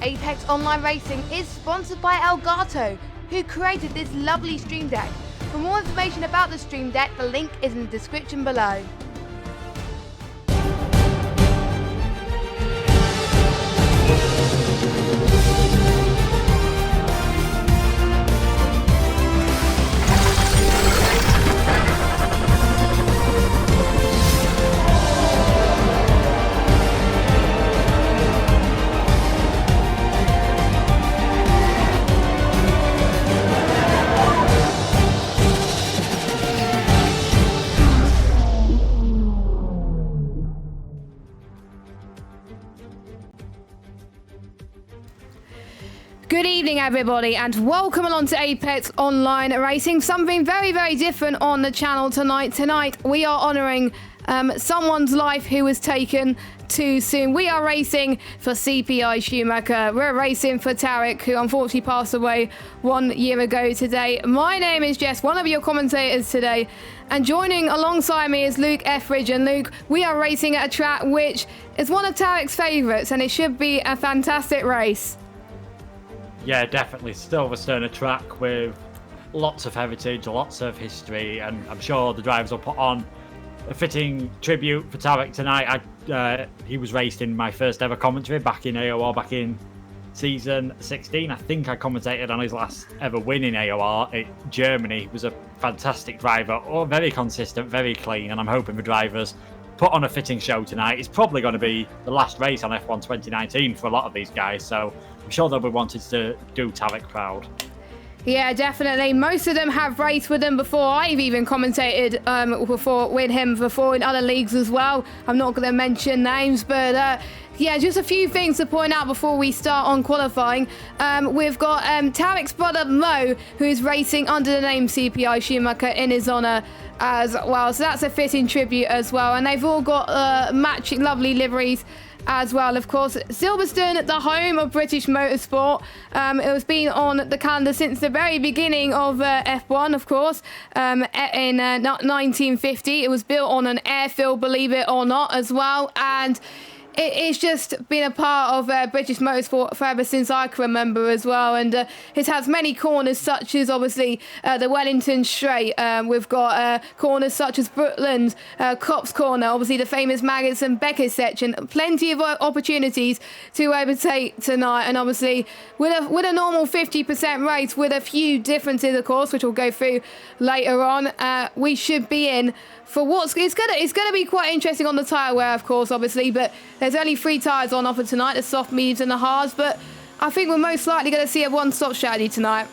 Apex Online Racing is sponsored by Elgato, who created this lovely stream deck. For more information about the stream deck, the link is in the description below. Good evening, everybody, and welcome along to Apex Online Racing. Something very, very different on the channel tonight. Tonight, we are honouring someone's life who was taken too soon. We are racing for CPI Schumacher. We're racing for Tarek, who unfortunately passed away 1 year ago today. My name is Jess, one of your commentators today, and joining alongside me is Luke Etheridge. And Luke, we are racing at a track which is one of Tarek's favourites, and it should be a fantastic race. Yeah, definitely. Silverstone, a track with lots of heritage, lots of history, and I'm sure the drivers will put on a fitting tribute for Tarek tonight. He was raced in my first ever commentary back in AOR, back in season 16. I think I commentated on his last ever win in AOR in Germany. He was a fantastic driver, very consistent, very clean, and I'm hoping the drivers put on a fitting show tonight. It's probably going to be the last race on F1 2019 for a lot of these guys, so I'm sure they'll be wanting to do Tarek proud. Yeah, definitely. Most of them have raced with him before. I've even commentated with him before in other leagues as well. I'm not going to mention names, but yeah, just a few things to point out before we start on qualifying. We've got Tarek's brother Mo, who's racing under the name CPI Schumacher in his honour as well. So that's a fitting tribute as well. And they've all got matching lovely liveries as well, of course. Silverstone, the home of British motorsport. It has been on the calendar since the very beginning of F1, of course, in 1950. It was built on an airfield, believe it or not, as well. And it's just been a part of British motorsport forever since I can remember as well, and it has many corners such as obviously the Wellington Straight. We've got corners such as Brooklands, Cops Corner, obviously the famous Maggots and Becker section. Plenty of opportunities to overtake tonight, and obviously with a normal 50% race, with a few differences, of course, which we'll go through later on, we should be in for it's gonna be quite interesting on the tyre wear, of course, obviously, but there's only 3 tyres on offer tonight, the soft, mediums and the hards, but I think we're most likely going to see a one-stop strategy tonight.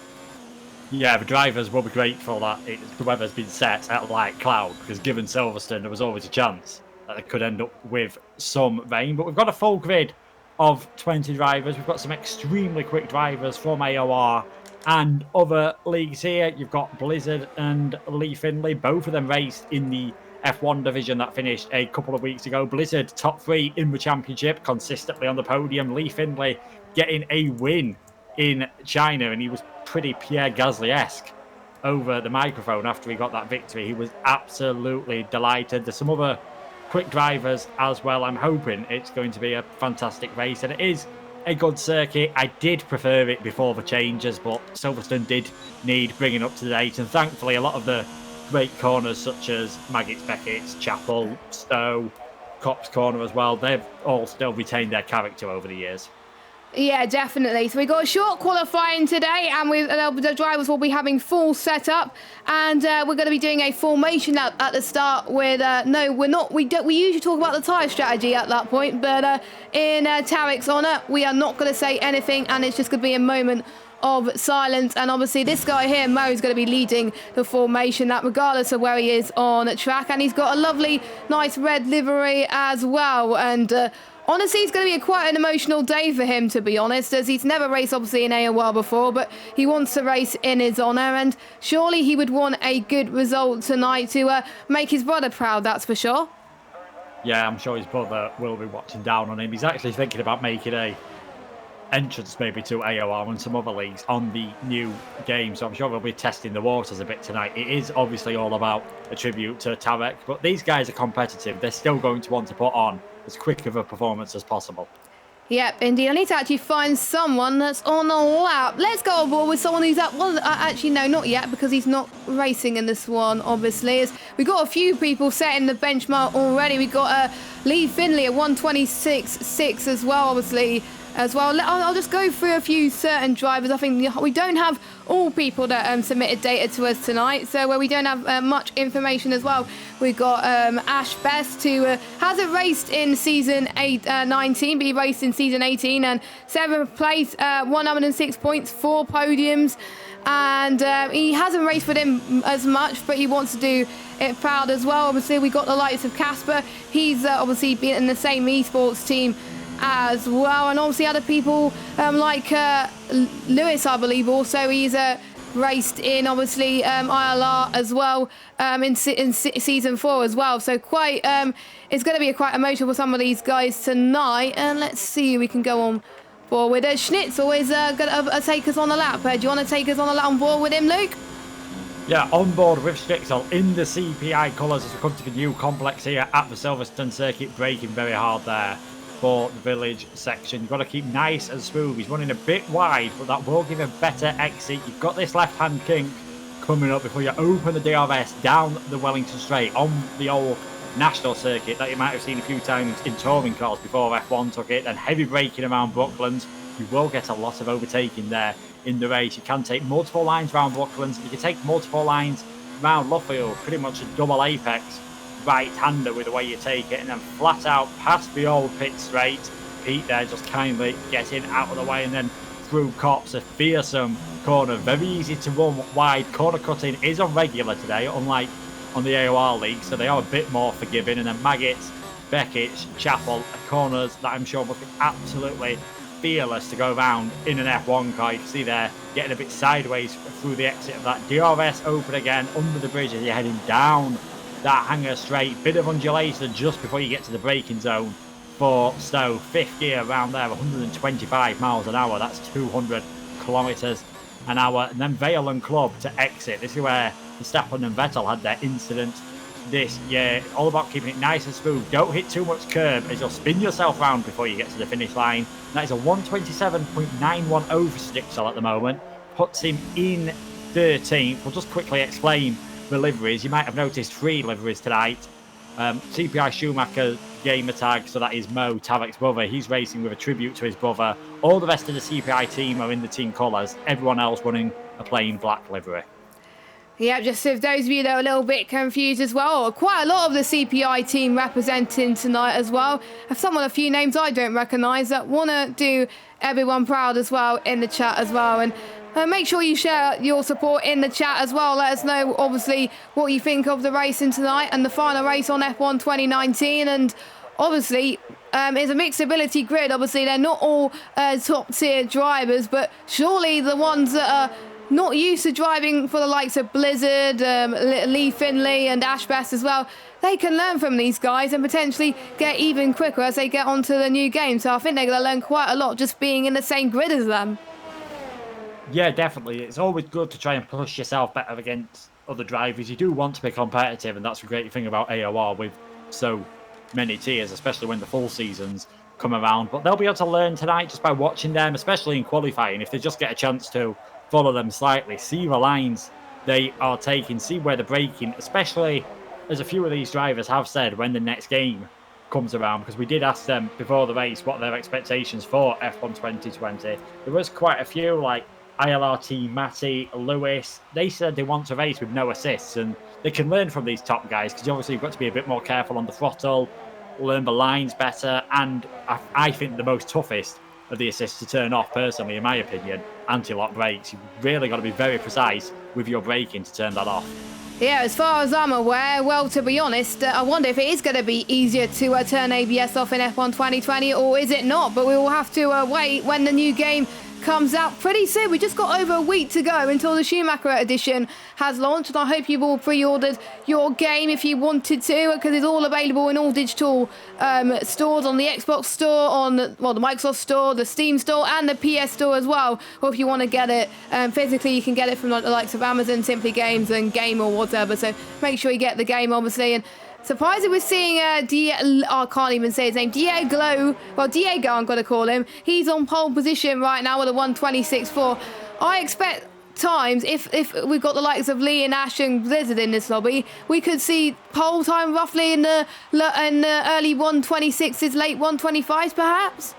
Yeah, the drivers will be grateful that the weather's been set at light cloud, because given Silverstone, there was always a chance that they could end up with some rain, but we've got a full grid of 20 drivers. We've got some extremely quick drivers from AOR and other leagues here. You've got Blizzard and Lee Finlay. Both of them raced in the F1 division that finished a couple of weeks ago. Blizzard top 3 in the championship, consistently on the podium. Lee Finlay getting a win in China, and he was pretty Pierre Gasly-esque over the microphone after he got that victory. He was absolutely delighted. There's some other quick drivers as well. I'm hoping it's going to be a fantastic race, and it is a good circuit. I did prefer it before the changes, but Silverstone did need bringing up to date, and thankfully a lot of the great corners such as Maggots, Beckett's, Chapel, Stowe, Cops Corner as well, they've all still retained their character over the years. Yeah, definitely. So we got a short qualifying today, and the drivers will be having full setup, and we're going to be doing a formation at the start. With no, we're not. We usually talk about the tyre strategy at that point, but in Tarek's honour, we are not going to say anything, and it's just going to be a moment of silence. And obviously this guy here, Mo, is going to be leading the formation, that regardless of where he is on track, and he's got a lovely, nice red livery as well. And honestly, it's going to be quite an emotional day for him, to be honest, as he's never raced, obviously, in AOR before, but he wants to race in his honour, and surely he would want a good result tonight to make his brother proud, that's for sure. Yeah, I'm sure his brother will be watching down on him. He's actually thinking about making a entrance maybe to AOR and some other leagues on the new game, so I'm sure we'll be testing the waters a bit tonight. It is obviously all about a tribute to Tarek, but these guys are competitive. They're still going to want to put on as quick of a performance as possible. Yep, indeed. I need to actually find someone that's on a lap. Let's go on board with someone who's at, well, actually, no, not yet, because he's not racing in this one, obviously. We've got a few people setting the benchmark already. We've got Lee Finley at 126.6 as well, obviously. I'll just go through a few certain drivers. I think we don't have all people that submitted data to us tonight, so we don't have much information as well. We've got Ash Best, who hasn't raced in season 19, but he raced in season 18, and 7th place, 106 points, 4 podiums, and he hasn't raced with him as much, but he wants to do it proud as well. Obviously, we got the likes of Casper. He's obviously been in the same esports team as well, and obviously other people like Lewis, I believe, also he's raced in obviously ILR as well in season 4 as well, so quite it's going to be quite emotional for some of these guys tonight. And let's see who we can go on board with. Schnitzel is going to take us on the lap. Do you want to take us on the lap on board with him, Luke? Yeah, on board with Schnitzel in the CPI colours as we come to the new complex here at the Silverstone circuit, braking very hard there for the village section. You've got to keep nice and smooth. He's running a bit wide, but that will give a better exit. You've got this left-hand kink coming up before you open the DRS down the Wellington Straight on the old national circuit that you might have seen a few times in touring cars before F1 took it, and heavy braking around Brooklands. You will get a lot of overtaking there in the race. You can take multiple lines around Brooklands. You can take multiple lines around Luffield, pretty much a double apex right-hander with the way you take it, and then flat out past the old pit straight. Pete there just kindly getting out of the way, and then through Cops, a fearsome corner, very easy to run wide. Corner cutting is irregular today, unlike on the AOR League, so they are a bit more forgiving. And then Maggots, Beckett, Chapel, corners that I'm sure must be absolutely fearless to go around in an F1 car. You can see there getting a bit sideways through the exit of that. DRS open again under the bridge as you're heading down that hanger straight. Bit of undulation just before you get to the braking zone for Stowe. 5th gear around there, 125 miles an hour. That's 200 kilometres an hour. And then Vale and Club to exit. This is where Verstappen and Vettel had their incident this year. All about keeping it nice and smooth. Don't hit too much curb as you'll spin yourself round before you get to the finish line. That is a 127.91 over Schnitzel at the moment. Puts him in 13th. We'll just quickly explain the liveries. You might have noticed 3 liveries tonight. CPI Schumacher gamer tag, so that is Mo, Tarek's brother. He's racing with a tribute to his brother. All the rest of the CPI team are in the team colours. Everyone else running a plain black livery. Yeah, just if those of you that are a little bit confused as well, quite a lot of the CPI team representing tonight as well. I've someone a few names I don't recognise that want to do everyone proud as well in the chat as well. And make sure you share your support in the chat as well. Let us know, obviously, what you think of the racing tonight and the final race on F1 2019. And obviously, it's a mixed ability grid. Obviously, they're not all top-tier drivers, but surely the ones that are not used to driving for the likes of Blizzard, Lee Finley and Ash Best as well, they can learn from these guys and potentially get even quicker as they get onto the new game. So I think they're going to learn quite a lot just being in the same grid as them. Yeah, definitely. It's always good to try and push yourself better against other drivers. You do want to be competitive, and that's the great thing about AOR with so many tiers, especially when the full seasons come around. But they'll be able to learn tonight just by watching them, especially in qualifying, if they just get a chance to follow them slightly, see the lines they are taking, see where they're braking, especially as a few of these drivers have said when the next game comes around, because we did ask them before the race what their expectations for F1 2020. There was quite a few, like ILR team, Matty, Lewis. They said they want to race with no assists, and they can learn from these top guys, because obviously you've got to be a bit more careful on the throttle, learn the lines better, and I think the most toughest of the assists to turn off, personally, in my opinion, anti-lock brakes. You've really got to be very precise with your braking to turn that off. Yeah, as far as I'm aware, well, to be honest, I wonder if it is going to be easier to turn ABS off in F1 2020, or is it not? But we will have to wait when the new game comes out pretty soon. We just got over a week to go until the Schumacher edition has launched, and I hope you've all pre-ordered your game if you wanted to, because it's all available in all digital stores, on the Xbox store, on the Microsoft store, the Steam store, and the PS store as well. Or if you want to get it physically, you can get it from the likes of Amazon, Simply Games, and Game or whatever. So make sure you get the game, obviously. And Surprised we're seeing I can't even say his name. Diego, I'm going to call him. He's on pole position right now with a 1:26.4. I expect times, if we've got the likes of Lee and Ash and Blizzard in this lobby, we could see pole time roughly in the early 1:26s, late 1:25s perhaps.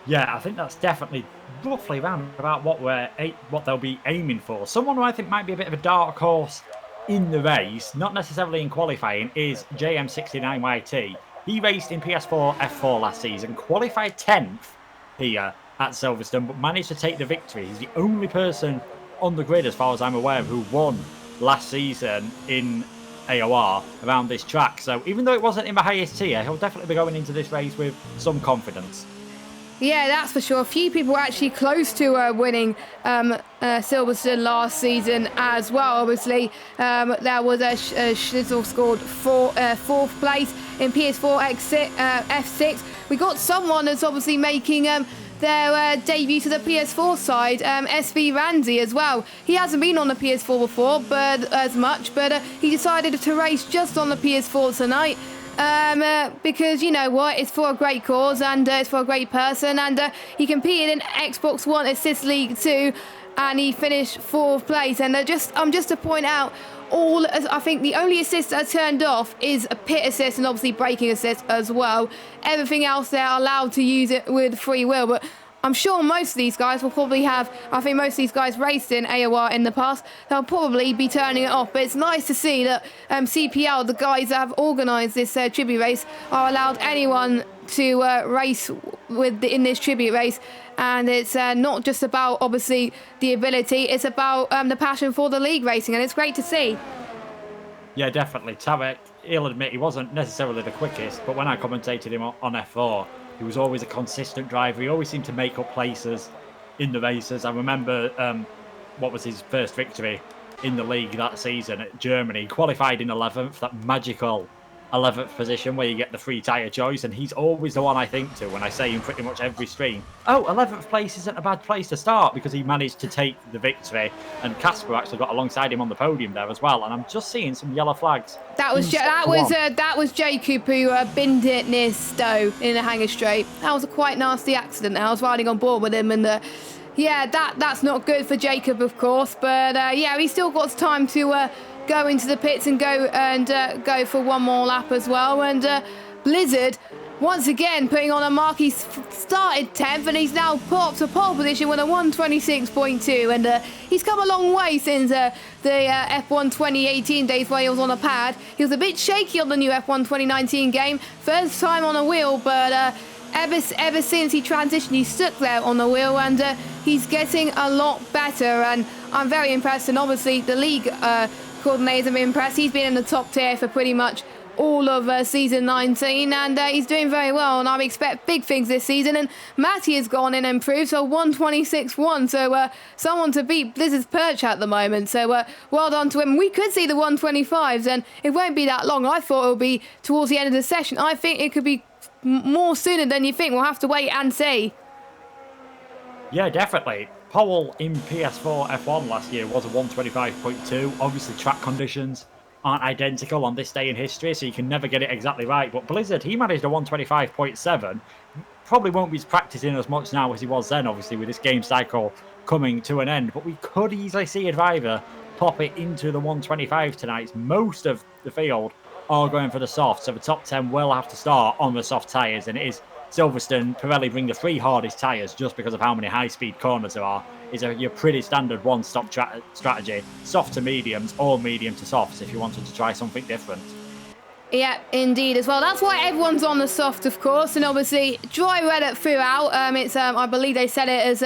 Yeah, I think that's definitely roughly around about what they'll be aiming for. Someone who I think might be a bit of a dark horse in the race, not necessarily in qualifying, is JM69YT. He raced in PS4 F4 last season, qualified 10th here at Silverstone, but managed to take the victory. He's the only person on the grid, as far as I'm aware, who won last season in AOR around this track. So even though it wasn't in the highest tier, he'll definitely be going into this race with some confidence. Yeah, that's for sure. A few people were actually close to winning Silverstone last season as well. Obviously, there was a Schnitzl scored fourth place in PS4 F6. We got someone that's obviously making their debut to the PS4 side, SV Ranzi as well. He hasn't been on the PS4 before, but he decided to race just on the PS4 tonight. Because you know what, it's for a great cause and it's for a great person, and he competed in Xbox One Assist League 2 and he finished fourth place. And just to point out, I think the only assist that turned off is a pit assist and obviously braking assist as well. Everything else they're allowed to use it with free will, but I'm sure most of these guys will probably have, I think most of these guys raced in AOR in the past, they'll probably be turning it off. But it's nice to see that CPL, the guys that have organised this tribute race, are allowed anyone to race in this tribute race. And it's not just about, obviously, the ability, it's about the passion for the league racing, and it's great to see. Yeah, definitely. Tarek, he'll admit he wasn't necessarily the quickest, but when I commentated him on F4, he was always a consistent driver. He always seemed to make up places in the races. I remember what was his first victory in the league that season at Germany. He qualified in 11th, that magical 11th position where you get the free tyre choice, and he's always the one I think to when I say in pretty much every stream, oh, 11th place isn't a bad place to start, because he managed to take the victory, and Casper actually got alongside him on the podium there as well. And I'm just seeing some yellow flags. That was Jacob who binned it near Stowe in a hanger straight. That was a quite nasty accident. I was riding on board with him, and yeah, that's not good for Jacob, of course, but yeah, he's still got time to go into the pits and go for one more lap as well. And Blizzard once again putting on a mark. He's started 10th and he's now put up to pole position with a 1:26.2, and he's come a long way since the F1 2018 days where he was on a pad. He was a bit shaky on the new F1 2019 game, first time on a wheel, but ever since he transitioned, he stuck there on the wheel, and he's getting a lot better, and I'm very impressed. And obviously the league coordinators have been impressed. He's been in the top tier for pretty much all of season 19, and he's doing very well, and I expect big things this season. And Matty has gone in and improved, so 1:26.1, so someone to beat Blizzard's perch at the moment, so well done to him. We could see the 1:25s, and it won't be that long. I thought it would be towards the end of the session. I think it could be more sooner than you think. We'll have to wait and see. Yeah, definitely. Powell in PS4 F1 last year was a 1:25.2. Obviously, track conditions aren't identical on this day in history, so you can never get it exactly right. But Blizzard, he managed a 1:25.7. Probably won't be practicing as much now as he was then, obviously, with this game cycle coming to an end. But we could easily see a driver pop it into the 1:25 tonight. Most of the field are going for the soft, so the top 10 will have to start on the soft tyres, and it is Silverstone. Pirelli bring the three hardest tyres just because of how many high-speed corners there are. It's your pretty standard one-stop strategy. Soft to mediums or medium to softs if you wanted to try something different. Yeah, indeed as well. That's why everyone's on the soft, of course, and obviously dry weather throughout. It's I believe they said it as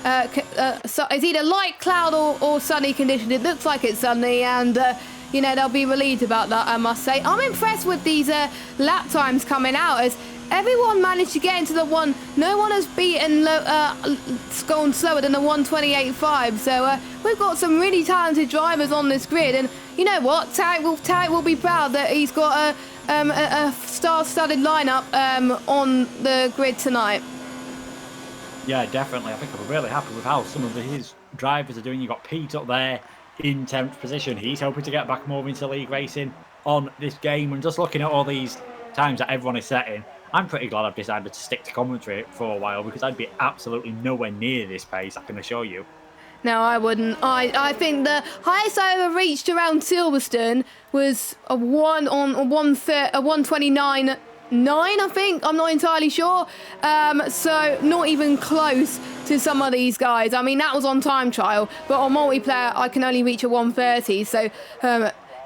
it's either light cloud or sunny conditions. It looks like it's sunny, and you know, they'll be relieved about that, I must say. I'm impressed with these lap times coming out, as everyone managed to get into the one. No one has beaten gone slower than the 1:28.5. So we've got some really talented drivers on this grid, and you know what? Tarek will be proud that he's got a star-studded lineup on the grid tonight. Yeah, definitely. I think I'm really happy with how some of his drivers are doing. You got Pete up there in 10th position. He's hoping to get back more into league racing on this game. And just looking at all these times that everyone is setting, I'm pretty glad I've decided to stick to commentary for a while, because I'd be absolutely nowhere near this pace, I can assure you. No, I wouldn't. I think the highest I ever reached around Silverstone was a 129.9, I think. I'm not entirely sure. So not even close to some of these guys. I mean, that was on time trial, but on multiplayer, I can only reach a 130. So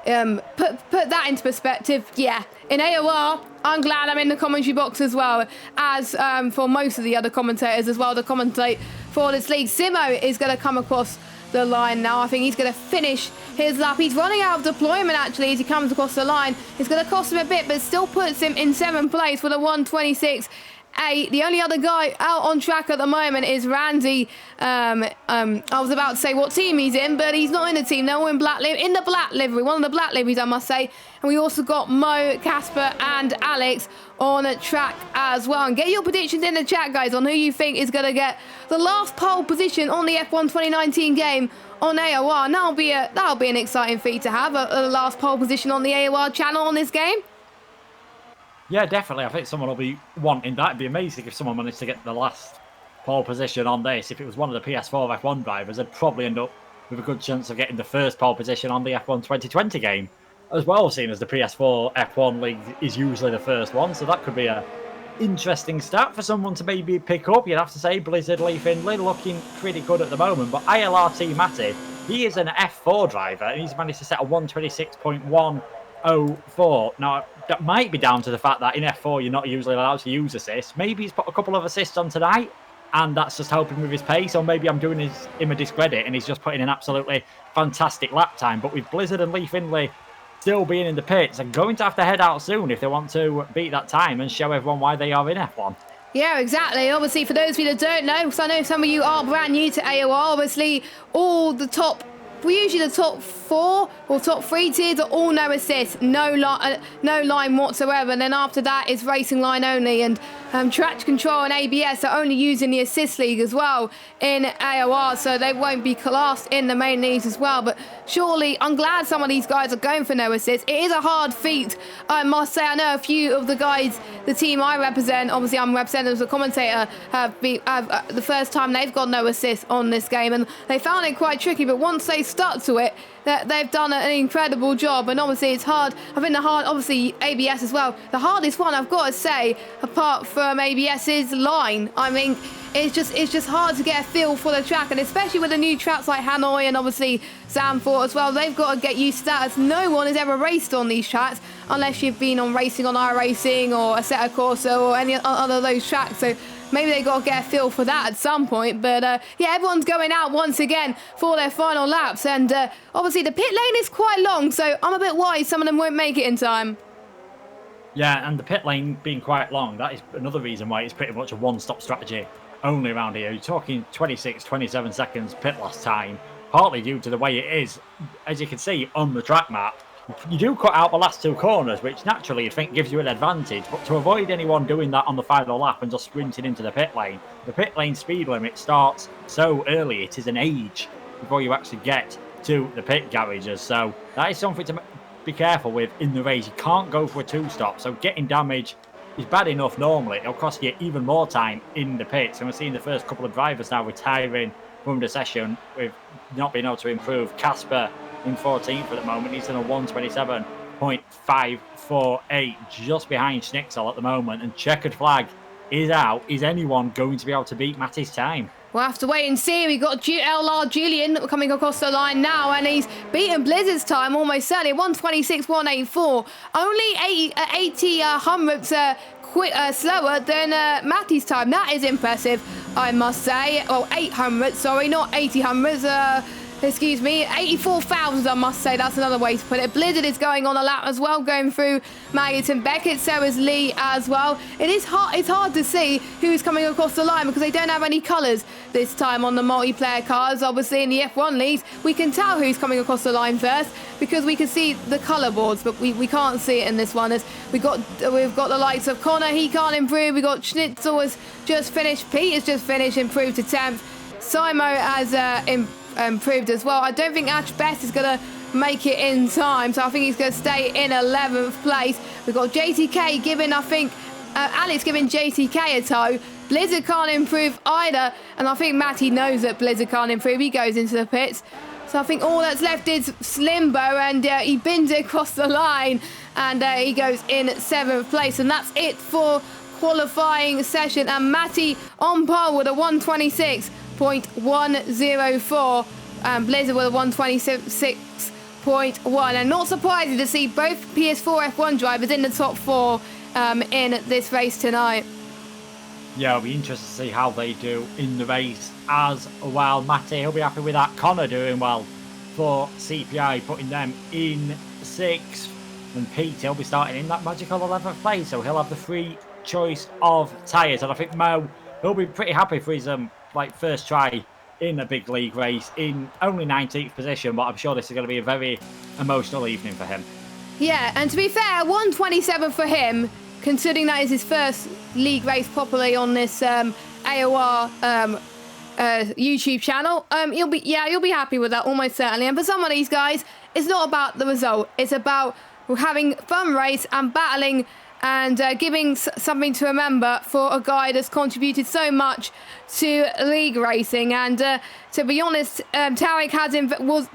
put that into perspective. Yeah, in AOR, I'm glad I'm in the commentary box as well as for most of the other commentators as well to commentate for this league. Simo is going to come across the line now. I think he's going to finish his lap. He's running out of deployment actually as he comes across the line. It's going to cost him a bit, but still puts him in 7th place with a 126.8. The only other guy out on track at the moment is Randy. I was about to say what team he's in, but he's not in the team. They're all in the black livery, one of the black liveries, I must say. And we also got Mo, Casper, and Alex on track as well. And get your predictions in the chat, guys, on who you think is going to get the last pole position on the F1 2019 game on AOR. And that'll be an exciting feat to have a last pole position on the AOR channel on this game. Yeah, definitely. I think someone will be wanting that. It'd be amazing if someone managed to get the last pole position on this. If it was one of the PS4 F1 drivers, they'd probably end up with a good chance of getting the first pole position on the F1 2020 game as well, seeing as the PS4 F1 league is usually the first one. So that could be a interesting stat for someone to maybe pick up. You'd have to say Blizzard Lee Findlay looking pretty good at the moment. But ILRT Matty, he is an F4 driver and he's managed to set a 126.104. Now, that might be down to the fact that in F4 you're not usually allowed to use assists. Maybe he's put a couple of assists on tonight and that's just helping with his pace, or maybe I'm doing him a discredit and he's just putting an absolutely fantastic lap time. But with Blizzard and Lee Findlay still being in the pits, they're going to have to head out soon if they want to beat that time and show everyone why they are in F1. Yeah, exactly. Obviously, for those of you that don't know, because I know some of you are brand new to AOR, obviously usually the top 4 or top 3 tiers are all no assist, no line whatsoever. And then after that is racing line only, and traction control and ABS are only using the assist league as well in AOR, so they won't be classed in the main leagues as well. But surely, I'm glad some of these guys are going for no assist. It is a hard feat, I must say. I know a few of the guys, the team I represent, obviously I'm represented as a commentator, have the first time they've got no assist on this game, and they found it quite tricky. But once they stuck to it, that they've done an incredible job. And obviously it's hard. I think obviously ABS as well. The hardest one I've got to say, apart from ABS, is line. I mean, it's just hard to get a feel for the track, and especially with the new tracks like Hanoi and obviously Zandvoort as well. They've got to get used to that, as no one has ever raced on these tracks unless you've been on racing on iRacing or Assetto Corsa or any other of those tracks. So maybe they got to get a feel for that at some point. But yeah, everyone's going out once again for their final laps. And obviously the pit lane is quite long, so I'm a bit worried some of them won't make it in time. Yeah, and the pit lane being quite long, that is another reason why it's pretty much a one-stop strategy only around here. You're talking 26, 27 seconds pit last time, partly due to the way it is. As you can see on the track map, you do cut out the last 2 corners, which naturally you'd think gives you an advantage, but to avoid anyone doing that on the final lap and just sprinting into the pit lane speed limit starts so early, it is an age before you actually get to the pit garages. So that is something to be careful with in the race. You can't go for a 2-stop, so getting damage is bad enough normally. It'll cost you even more time in the pits, and we're seeing the first couple of drivers now retiring from the session with not being able to improve. Casper in 14th at the moment. He's in a 127.548, just behind Schnitzel at the moment, and checkered flag is out. Is anyone going to be able to beat Matty's time? We'll have to wait and see. We've got LR Julian coming across the line now, and he's beaten Blizzard's time almost certainly. 126.184. Only 80 hundredths slower than Matty's time. That is impressive, I must say. Oh, 8 hundredths, sorry, not 80 hundredths. Excuse me, 84,000, I must say. That's another way to put it. Blizzard is going on a lap as well, going through Maggot and Beckett. So is Lee as well. It's hard to see who's coming across the line because they don't have any colours this time on the multiplayer cars. Obviously, in the F1 leagues, we can tell who's coming across the line first because we can see the colour boards, but we can't see it in this one. As we've got the likes of Connor, he can't improve. We've got Schnitzel has just finished. Pete has just finished, improved to 10th. Simo has improved as well. I don't think Ash Best is going to make it in time. So I think he's going to stay in 11th place. We've got JTK giving, I think, Alex giving JTK a tow. Blizzard can't improve either. And I think Matty knows that Blizzard can't improve. He goes into the pits. So I think all that's left is Slimbo, and he bins it across the line, and he goes in 7th place. And that's it for qualifying session. And Matty on par with a 126.104, and Blizzard with a 126.1. And not surprising to see both PS4 F1 drivers in the top 4 in this race tonight. Yeah, it'll be interesting to see how they do in the race as well. Matty, he'll be happy with that. Connor doing well for CPI, putting them in 6th. And Pete, he'll be starting in that magical 11th place, so he'll have the free choice of tyres. And I think Mo, he'll be pretty happy for his first try in a big league race in only 19th position, but I'm sure this is going to be a very emotional evening for him. Yeah, and to be fair, 127 for him, considering that is his first league race properly on this AOR YouTube channel. You'll be happy with that almost certainly. And for some of these guys, it's not about the result. It's about having fun race and battling and giving something to remember for a guy that's contributed so much to league racing. And to be honest, Tarek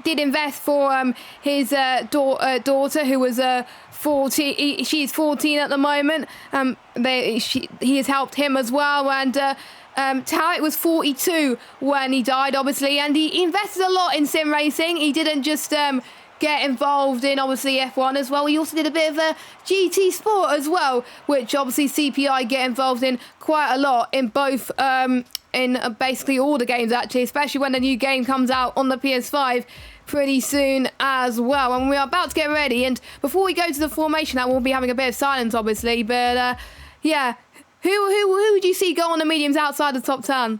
did invest for his daughter, who was 14. She's 14 at the moment. He has helped him as well, and Tarek was 42 when he died, obviously, and he invested a lot in sim racing. He didn't just get involved in, obviously, F1 as well. He also did a bit of a GT Sport as well, which obviously CPI get involved in quite a lot in both, in basically all the games, actually, especially when the new game comes out on the PS5 pretty soon as well. And we're about to get ready, and before we go to the formation, I will be having a bit of silence, obviously, but yeah, who would you see go on the mediums outside the top 10?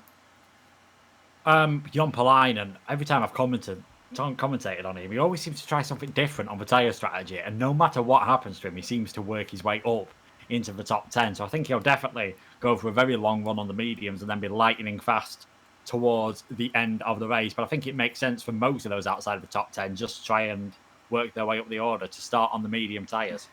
Jon Palainen, every time I've commentated on him, he always seems to try something different on the tyre strategy, and no matter what happens to him, he seems to work his way up into the top 10. So I think he'll definitely go for a very long run on the mediums and then be lightning fast towards the end of the race. But I think it makes sense for most of those outside of the top 10 just to try and work their way up the order to start on the medium tyres.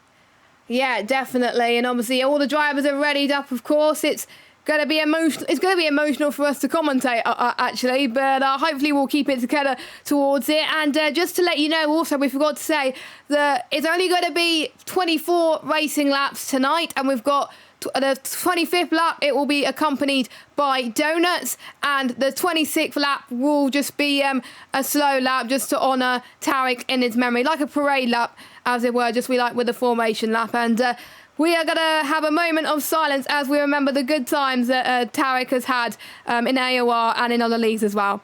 Yeah, definitely. And obviously all the drivers are readied up, of course. It's going to be emotional. It's going to be emotional for us to commentate, actually, but hopefully we'll keep it together towards it. And just to let you know, also, we forgot to say that it's only going to be 24 racing laps tonight, and we've got the 25th lap, it will be accompanied by donuts, and the 26th lap will just be a slow lap just to honour Tarek in his memory, like a parade lap, as it were, just we like with the formation lap. And we are going to have a moment of silence as we remember the good times that Tarek has had in AOR and in other leagues as well.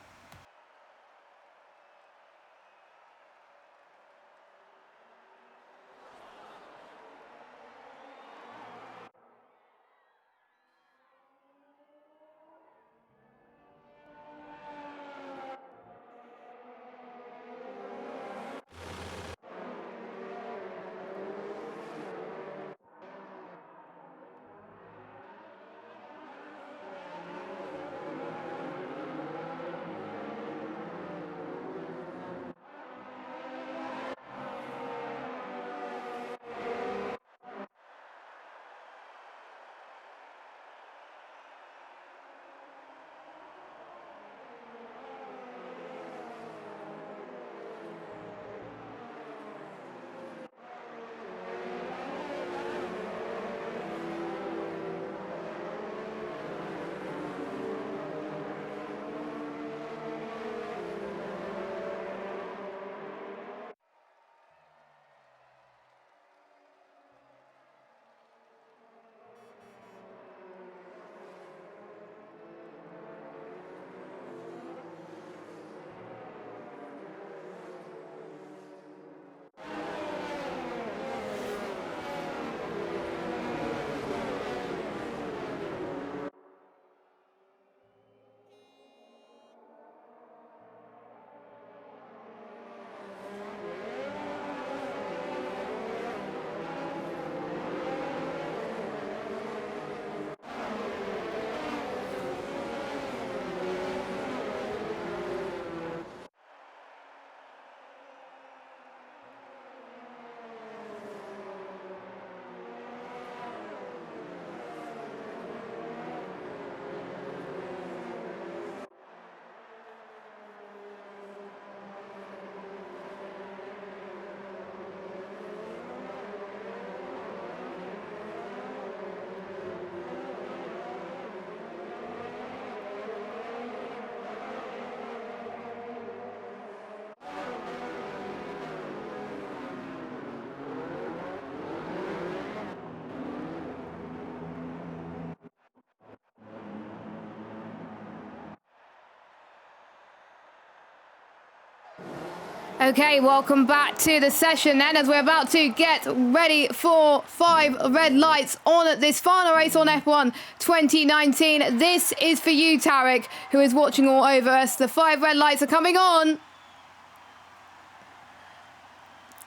Okay, welcome back to the session then, as we're about to get ready for 5 red lights on this final race on F1 2019. This is for you, Tarek, who is watching all over us. The 5 red lights are coming on.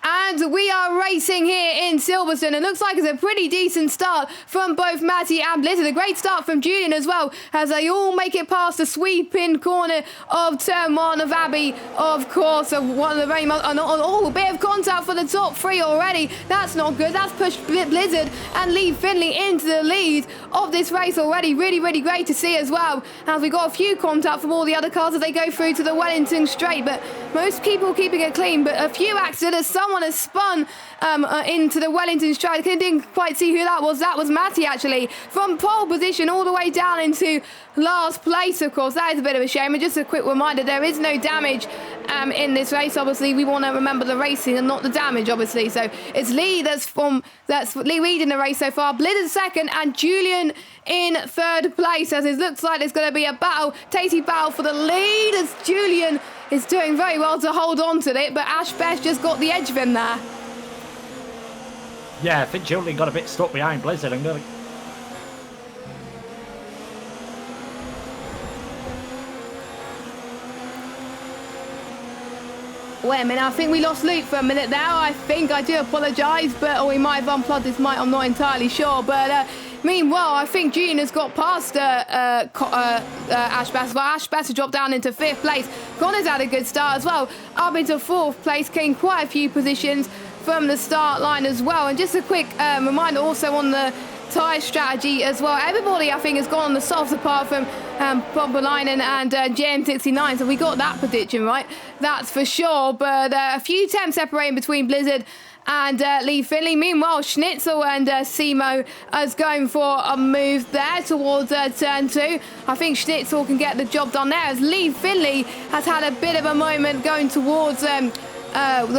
And we are racing here in Silverstone. It looks like it's a pretty decent start from both Matty and Blizzard. A great start from Julian as well, as they all make it past the sweep-in corner of turn 1 of Abbey. Of course, one of the very most... a bit of contact for the top 3 already. That's not good. That's pushed Blizzard and Lee Finley into the lead of this race already. Really, really great to see as well. As we got a few contact from all the other cars as they go through to the Wellington straight. But most people keeping it clean. But a few accidents. Someone has spun into the Wellington straight. I didn't quite see who that was. That was Matty, actually, from pole position all the way down into last place. Of course, that is a bit of a shame. And just a quick reminder, there is no damage in this race. Obviously, we want to remember the racing and not the damage, obviously. So it's Lee that's Lee leading the race so far. Blizzard second and Julian in 3rd place, as it looks like there's going to be a battle, tasty battle for the lead, as Julian is doing very well to hold on to it, but Ash Best just got the edge of him there. Yeah, I think Julian got a bit stuck behind Blizzard. I'm going to... Wait a minute, I think we lost Luke for a minute there. I do apologise, or we might have unplugged his mic, I'm not entirely sure. But meanwhile, I think Julian has got past Ash Bass. Well, Ash Bass has dropped down into 5th place. Connor's had a good start as well, up into 4th place, getting quite a few positions from the start line as well. And just a quick reminder also on the tyre strategy as well. Everybody, I think, has gone on the softs apart from Bobbalainen and JM69, so we got that prediction right, that's for sure. But a few temps separating between Blizzard and Lee Finley. Meanwhile, Schnitzel and Simo is going for a move there towards turn 2. I think Schnitzel can get the job done there, as Lee Finley has had a bit of a moment going towards the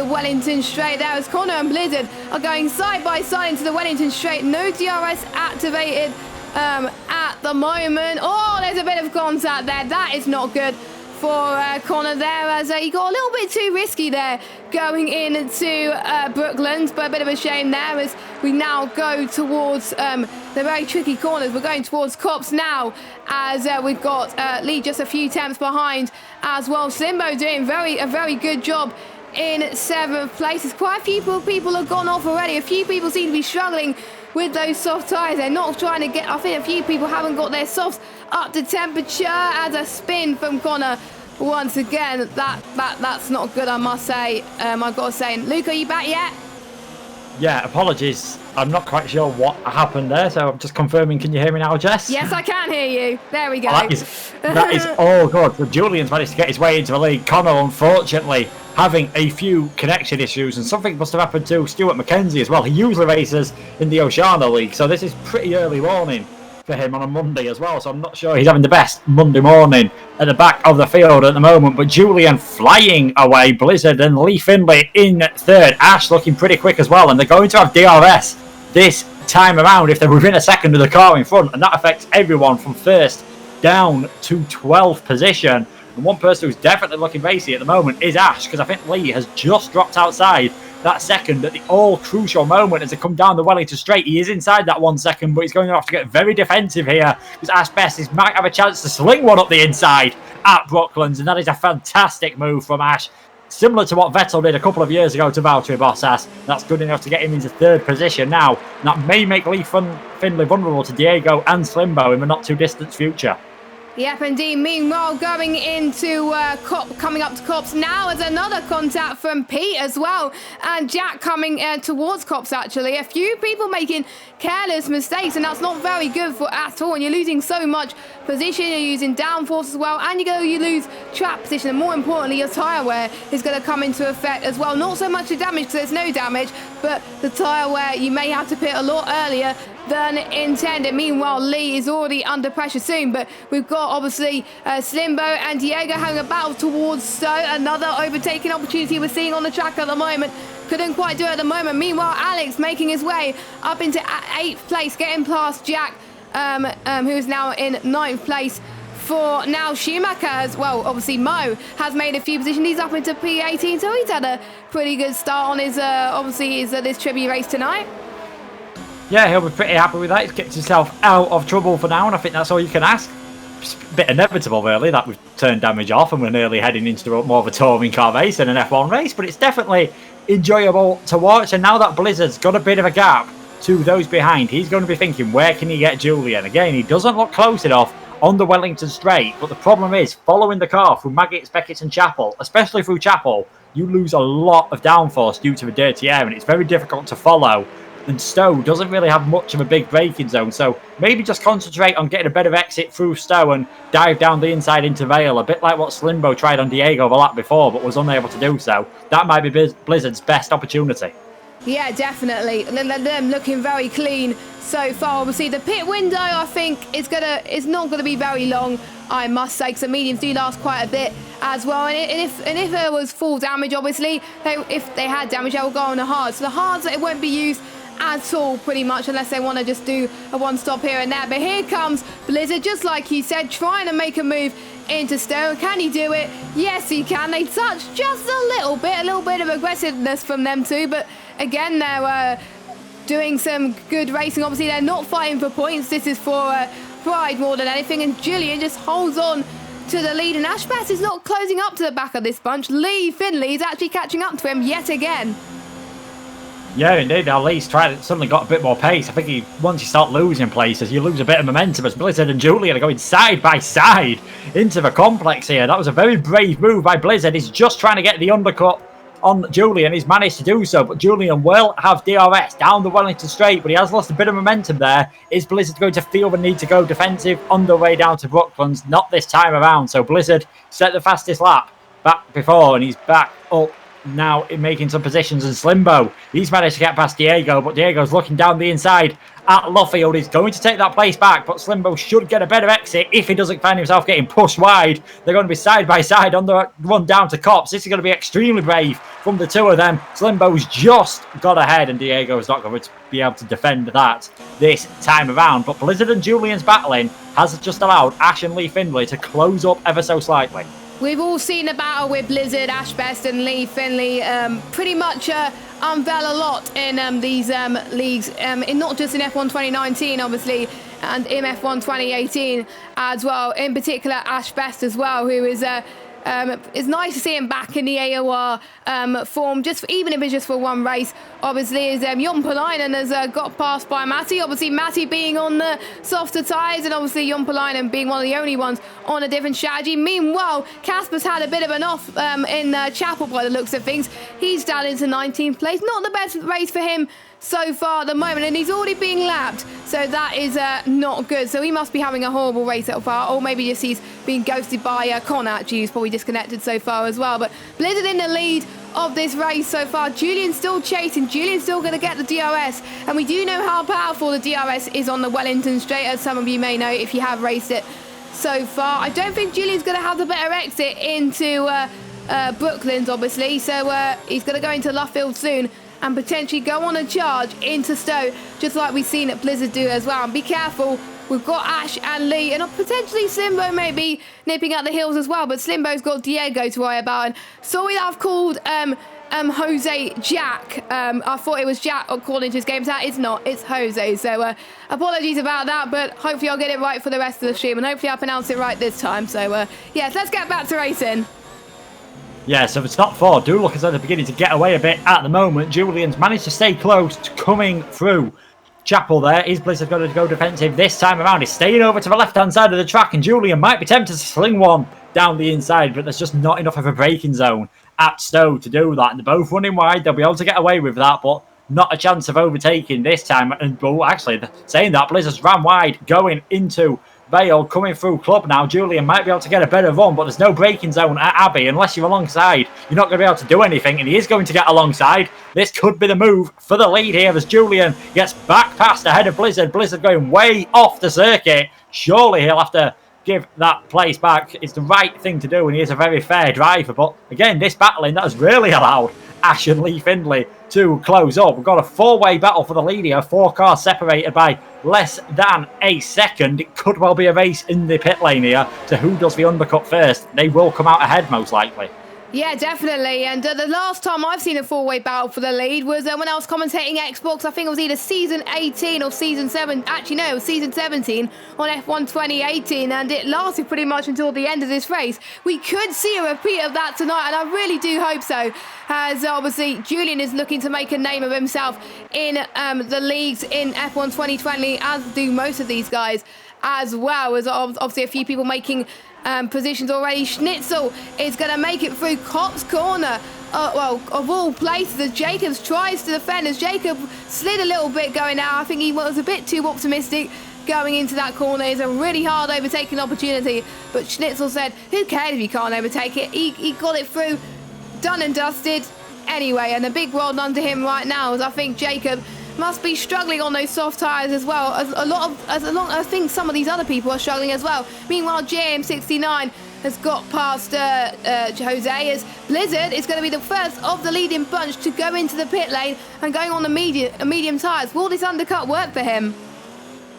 Wellington straight there, as Connor and Blizzard are going side by side into the Wellington straight. No DRS activated at the moment. Oh, there's a bit of contact there. That is not good for Connor there, as he got a little bit too risky there going into Brooklands, but a bit of a shame there as we now go towards the very tricky corners. We're going towards Cops now, as we've got Lee just a few temps behind as well. Slimbo doing a very good job in 7th place. There's quite a few people have gone off already. A few people seem to be struggling with those soft tyres. They're not trying to get... I think a few people haven't got their softs up to temperature, as a spin from Connor once again. That's not good, I must say. I've got to say. Luke, are you back yet? Yeah, apologies. I'm not quite sure what happened there, so I'm just confirming. Can you hear me now, Jess? Yes, I can hear you. There we go. That is all good. So Julian's managed to get his way into the lead. Connor, unfortunately, having a few connection issues, and something must have happened to Stuart McKenzie as well. He usually races in the Oceania League, so this is pretty early warning for him on a Monday as well, so I'm not sure he's having the best Monday morning at the back of the field at the moment. But Julian flying away, Blizzard and Lee Finley in 3rd. Ash looking pretty quick as well, and they're going to have DRS this time around if they're within a second of the car in front, and that affects everyone from 1st down to 12th position. And one person who's definitely looking racy at the moment is Ash, because I think Lee has just dropped outside that second at the all-crucial moment as they come down the Wellington straight. He is inside that 1 second, but he's going to have to get very defensive here, because Ash Best might have a chance to sling one up the inside at Brooklands, and that is a fantastic move from Ash. Similar to what Vettel did a couple of years ago to Valtteri Bottas. That's good enough to get him into 3rd position now. That may make Lee Finley vulnerable to Diego and Slimbo in the not-too-distant future. Yep, indeed. Meanwhile, going into coming up to Cops now as another contact from Pete as well. And Jack coming towards Cops, actually. A few people making careless mistakes, and that's not very good for at all. And you're losing so much position, you're using downforce as well, and you lose track position. And more importantly, your tyre wear is going to come into effect as well. Not so much the damage, because there's no damage, but the tyre wear, you may have to pit a lot earlier than intended. Meanwhile, Lee is already under pressure soon, but we've got obviously Slimbo and Diego having a battle towards Stowe. Another overtaking opportunity we're seeing on the track at the moment. Couldn't quite do it at the moment. Meanwhile, Alex making his way up into 8th place, getting past Jack, who is now in 9th place for now. Schumacher has, well, obviously Mo has made a few positions. He's up into P18, so he's had a pretty good start on his, this tribute race tonight. Yeah, he'll be pretty happy with that. He's getting himself out of trouble for now, and I think that's all you can ask. It's a bit inevitable, really, that we've turned damage off and we're nearly heading into more of a touring car race than an F1 race, but it's definitely enjoyable to watch. And now that Blizzard's got a bit of a gap to those behind, he's going to be thinking, where can he get Julian? Again, he doesn't look close enough on the Wellington Straight, but the problem is, following the car through Maggots, Beckett and Chapel, especially through Chapel, you lose a lot of downforce due to the dirty air, and it's very difficult to follow. And Stowe doesn't really have much of a big braking zone, so maybe just concentrate on getting a better exit through Stowe and dive down the inside into Vale, a bit like what Slimbo tried on Diego the lap before but was unable to do so. That might be Blizzard's best opportunity. Yeah, definitely. Them looking very clean so far. Obviously, the pit window, I think, is not going to be very long, I must say, because the mediums do last quite a bit as well. And if there was full damage, obviously, if they had damage, they will go on the hards. So the hards, it won't be used at all, pretty much, unless they want to just do a one-stop here and there. But here comes Blizzard, just like you said, trying to make a move into Stowe. Can he do it? Yes, he can. They touch just a little bit of aggressiveness from them too, but again, they're doing some good racing. Obviously, they're not fighting for points. This is for pride more than anything, and Julian just holds on to the lead, and Ashbass is not closing up to the back of this bunch. Lee Finley is actually catching up to him yet again. Yeah, indeed. Now Lee's suddenly got a bit more pace. I think once you start losing places, you lose a bit of momentum as Blizzard and Julian are going side by side into the complex here. That was a very brave move by Blizzard. He's just trying to get the undercut on Julian. He's managed to do so, but Julian will have DRS down the Wellington Straight, but he has lost a bit of momentum there. Is Blizzard going to feel the need to go defensive on the way down to Brooklands? Not this time around. So Blizzard set the fastest lap back before, and he's back up now in making some positions. And Slimbo, he's managed to get past Diego, but Diego's looking down the inside at Luffield. He's going to take that place back, but Slimbo should get a better exit if he doesn't find himself getting pushed wide. They're going to be side by side on the run down to Cops. This is going to be extremely brave from the two of them. Slimbo's just got ahead, and Diego's not going to be able to defend that this time around. But Blizzard and Julian's battling has just allowed Ash and Lee Finley to close up ever so slightly. We've all seen a battle with Blizzard, Ashbest and Lee Finley pretty much unveil a lot in these leagues, in not just in F1 2019, obviously, and in F1 2018 as well. In particular, Ashbest as well, who is it's nice to see him back in the AOR form, even if it's just for one race. Obviously, is Jompalainen has got passed by Matty. Obviously, Matty being on the softer tyres, and obviously Jompalainen being one of the only ones on a different strategy. Meanwhile, Casper's had a bit of an off in Chapel by the looks of things. He's down into 19th place. Not the best race for him so far at the moment, and he's already being lapped, so that is not good. So he must be having a horrible race so far, or maybe just he's being ghosted by Con, actually, who's probably disconnected so far as well. But Blizzard in the lead of this race so far. Julian's still chasing. Julian's still going to get the DRS, and we do know how powerful the DRS is on the Wellington Straight, as some of you may know if you have raced it so far. I don't think Julian's going to have the better exit into Brooklands, obviously, so he's going to go into Luffield soon and potentially go on a charge into Stowe, just like we've seen at Blizzard do as well. And be careful, we've got Ash and Lee, and potentially Slimbo maybe nipping at the heels as well, but Slimbo's got Diego to worry about. And sorry that I've called Jose Jack. I thought it was Jack according to his game stat. It's not, it's Jose. So apologies about that, but hopefully I'll get it right for the rest of the stream, and hopefully I'll pronounce it right this time. So yes, let's get back to racing. Yeah, so it's top four do look as though they're beginning to get away a bit at the moment. Julian's managed to stay close to coming through Chapel there. Is Blizzard going to go defensive this time around? He's staying over to the left-hand side of the track, and Julian might be tempted to sling one down the inside, but there's just not enough of a braking zone at Stowe to do that. And they're both running wide. They'll be able to get away with that, but not a chance of overtaking this time. And well, actually, saying that, Blizzard's ran wide going into Vale, coming through Club now. Julian might be able to get a better run, but there's no braking zone at Abbey. Unless you're alongside, you're not going to be able to do anything, and he is going to get alongside. This could be the move for the lead here as Julian gets back past ahead of Blizzard. Blizzard going way off the circuit. Surely he'll have to give that place back. It's the right thing to do, and he is a very fair driver. But again, this battling that has really allowed Ash and Lee Findlay to close up. We've got a four-way battle for the lead here. 4 cars separated by less than a second. It could well be a race in the pit lane here to who does the undercut first. They will come out ahead most likely. Yeah, definitely. And the last time I've seen a four-way battle for the lead was when I was commentating Xbox. I think it was either season 18 or season 7. Actually, no, it was season 17 on F1 2018, and it lasted pretty much until the end of this race. We could see a repeat of that tonight, and I really do hope so, as obviously Julian is looking to make a name of himself in the leagues in F1 2020, as do most of these guys, as well as obviously a few people making positions already. Schnitzel is going to make it through Cop's corner. Well, of all places, as Jacobs tries to defend, as Jacob slid a little bit going out. I think he was a bit too optimistic going into that corner. It's a really hard overtaking opportunity, but Schnitzel said, who cares if you can't overtake it? He got it through, done and dusted anyway, and a big well done to him right now, as I think Jacob must be struggling on those soft tyres as well. I think some of these other people are struggling as well. Meanwhile, JM69 has got past Jose, as Blizzard is going to be the first of the leading bunch to go into the pit lane and going on the medium tyres. Will this undercut work for him?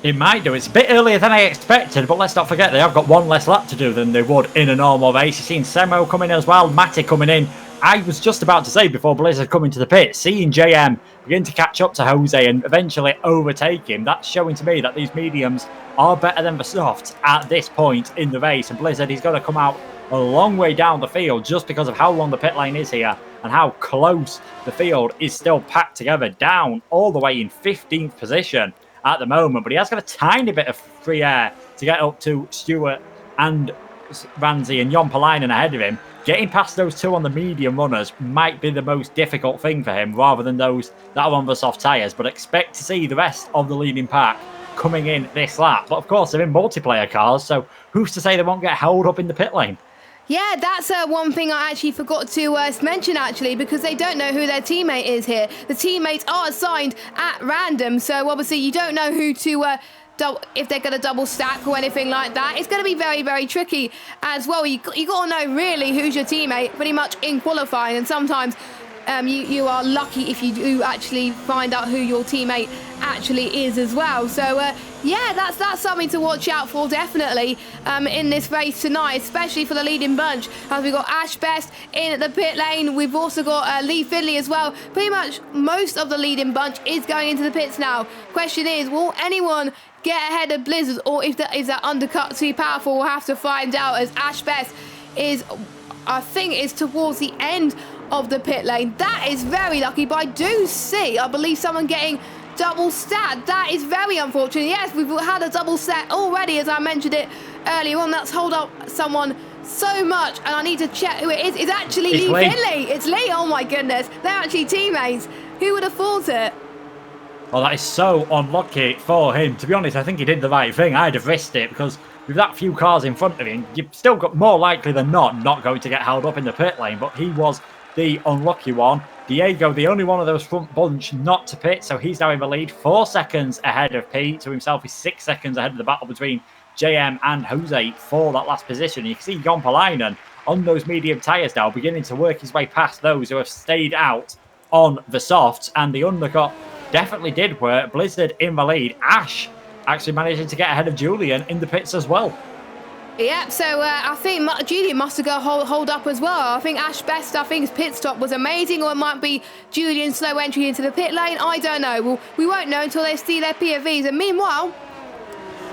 It might do. It's a bit earlier than I expected, but let's not forget they have got one less lap to do than they would in a normal race. You've seen Semo coming as well, Matty coming in. I was just about to say before Blizzard coming to the pit, seeing JM begin to catch up to Jose and eventually overtake him, that's showing to me that these mediums are better than the softs at this point in the race. And Blizzard is going to come out a long way down the field just because of how long the pit lane is here and how close the field is still packed together, down all the way in 15th position at the moment. But he has got a tiny bit of free air to get up to Stewart and Ramsey and Jon Palainen ahead of him. Getting past those two on the medium runners might be the most difficult thing for him, rather than those that are on the soft tyres. But expect to see the rest of the leading pack coming in this lap. But of course, they're in multiplayer cars, so who's to say they won't get held up in the pit lane? Yeah, that's one thing I actually forgot to mention, actually, because they don't know who their teammate is here. The teammates are assigned at random, so obviously you don't know who to... if they're going to double stack or anything like that. It's going to be very, very tricky as well. You got to know really who's your teammate pretty much in qualifying, and sometimes you are lucky if you do actually find out who your teammate actually is as well. So yeah, that's something to watch out for definitely in this race tonight, especially for the leading bunch, as we've got Ash Best in the pit lane. We've also got Lee Finley as well. Pretty much most of the leading bunch is going into the pits now. Question is, will anyone get ahead of Blizzard, or if that undercut too powerful? We'll have to find out, as Ash Best is, I think, is towards the end of the pit lane. That is very lucky, but I do see, I believe, someone getting double stat. That is very unfortunate. Yes, we've had a double stat already, as I mentioned it earlier on. That's hold up someone so much, and I need to check who it is. It's actually Lee Finley. It's Lee. Oh my goodness, they're actually teammates. Who would have thought it? Well, that is so unlucky for him. To be honest, I think he did the right thing. I'd have risked it, because with that few cars in front of him, you've still got more likely than not going to get held up in the pit lane. But he was the unlucky one. Diego, the only one of those front bunch not to pit, so he's now in the lead. 4 seconds ahead of Pete. To himself, he's 6 seconds ahead of the battle between JM and Jose for that last position. You can see Jon Palainen on those medium tyres now, beginning to work his way past those who have stayed out on the softs, and the undercut definitely did work. Blizzard in the lead. Ash actually managing to get ahead of Julian in the pits as well. Yeah, so I think Julian must have got hold up as well. I think Ash Best, I think his pit stop was amazing, or it might be Julian's slow entry into the pit lane. I don't know. Well, we won't know until they see their POVs. And meanwhile,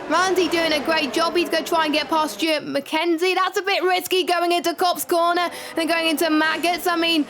Randy doing a great job. He's going to try and get past Stuart McKenzie. That's a bit risky, going into Cop's corner and going into Maggots. I mean,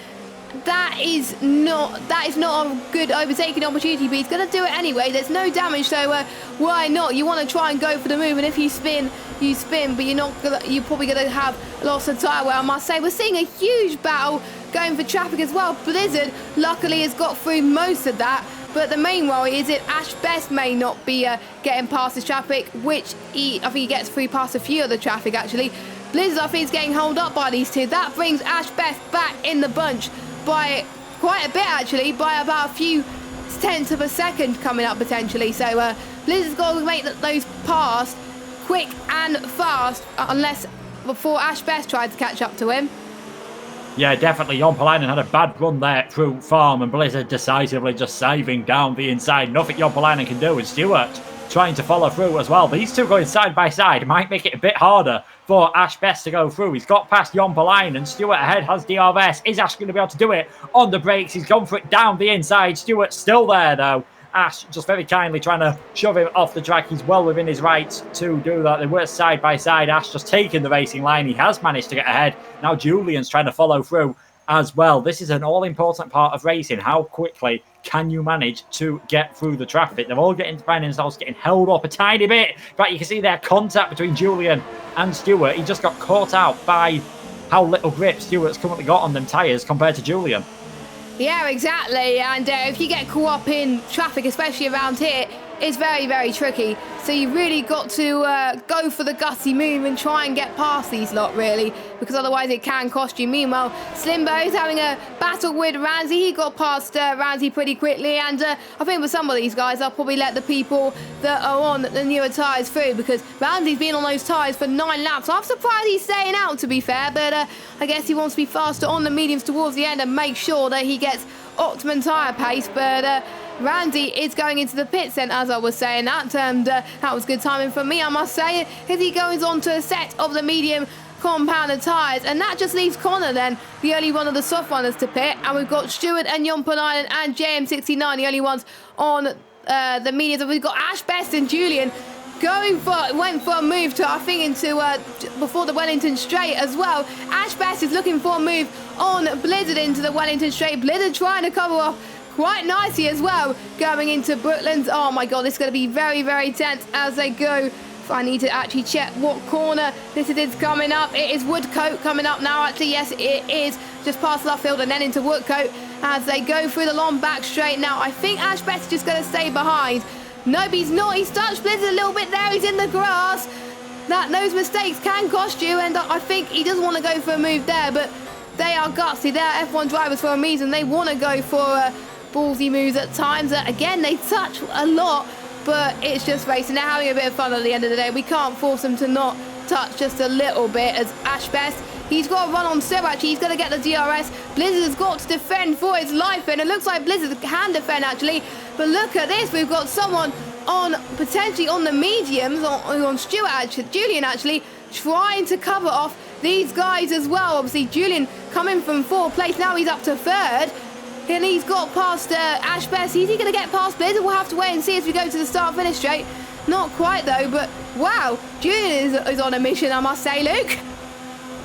that is not a good overtaking opportunity, but he's going to do it anyway. There's no damage, so why not? You want to try and go for the move, and if you spin, you spin, but you're probably going to have lots of tyre wear, I must say. We're seeing a huge battle going for traffic as well. Blizzard luckily has got through most of that, but the main worry is that Ash Best may not be getting past the traffic, which I think he gets through past a few of the traffic actually. Blizzard, I think, is getting held up by these two. That brings Ash Best back in the bunch by quite a bit actually, by about a few tenths of a second coming up potentially. So Blizzard's got to make those past quick and fast, unless before Ash Best tried to catch up to him. Yeah, definitely. Jompalainen had a bad run there through Farm, and Blizzard decisively just saving down the inside. Nothing Jompalainen can do, and Stewart trying to follow through as well. These two going side by side might make it a bit harder for Ash Best to go through. He's got past Jompalainen. Stewart ahead has DRS. Is Ash going to be able to do it on the brakes? He's gone for it down the inside. Stewart's still there, though. Ash just very kindly trying to shove him off the track. He's well within his rights to do that. They were side by side. Ash just taking the racing line. He has managed to get ahead. Now Julian's trying to follow through as well. This is an all-important part of racing. How quickly can you manage to get through the traffic? They're all finding themselves getting held up a tiny bit. In fact, you can see there contact between Julian and Stewart. He just got caught out by how little grip Stewart's currently got on them tyres compared to Julian. Yeah, exactly. And if you get caught up in traffic, especially around here, it's very, very tricky. So you really got to go for the gutsy move and try and get past these lot, really, because otherwise it can cost you. Meanwhile, Slimbo's having a battle with Ramsey. He got past Ramsey pretty quickly, and I think with some of these guys, I'll probably let the people that are on the newer tyres through, because Ramsey's been on those tyres for 9 laps. I'm surprised he's staying out, to be fair, but I guess he wants to be faster on the mediums towards the end and make sure that he gets optimum tyre pace, but Randy is going into the pit then, as I was saying that, and that was good timing for me, I must say, as he goes on to a set of the medium compounded tyres, and that just leaves Connor then, the only one of the soft runners to pit, and we've got Stewart and Jompalainen and JM69, the only ones on the mediums, and we've got Ash Best and Julian went for a move to, I think, into before the Wellington Straight as well. Ash Best is looking for a move on Blizzard into the Wellington Straight. Blizzard trying to cover off quite nicely as well, going into Brooklands. Oh my god, this is going to be very, very tense as they go. I need to actually check what corner this is coming up. It is Woodcote coming up now, actually. Yes, it is just past Luffield and then into Woodcote as they go through the long back straight. Now, I think Ash Best is just going to stay behind. Nope, he's not. He's touched Blizzard a little bit there. He's in the grass. Those mistakes can cost you, and I think he doesn't want to go for a move there, but they are gutsy. They're F1 drivers for a reason. They want to go for ballsy moves at times. Again, they touch a lot, but it's just racing. They're having a bit of fun at the end of the day. We can't force them to not touch just a little bit, as Ash Best, he's got to run on Seb, actually. He's got to get the DRS. Blizzard has got to defend for his life, and it looks like Blizzard can defend, actually. But look at this. We've got someone on, potentially on the mediums, on Stuart, actually, Julian, actually, trying to cover off these guys as well. Obviously, Julian coming from 4th place. Now he's up to 3rd. And he's got past Ash Best. Is he going to get past Blizzard? We'll have to wait and see as we go to the start-finish straight. Not quite, though, but wow. Julian is on a mission, I must say, Luke.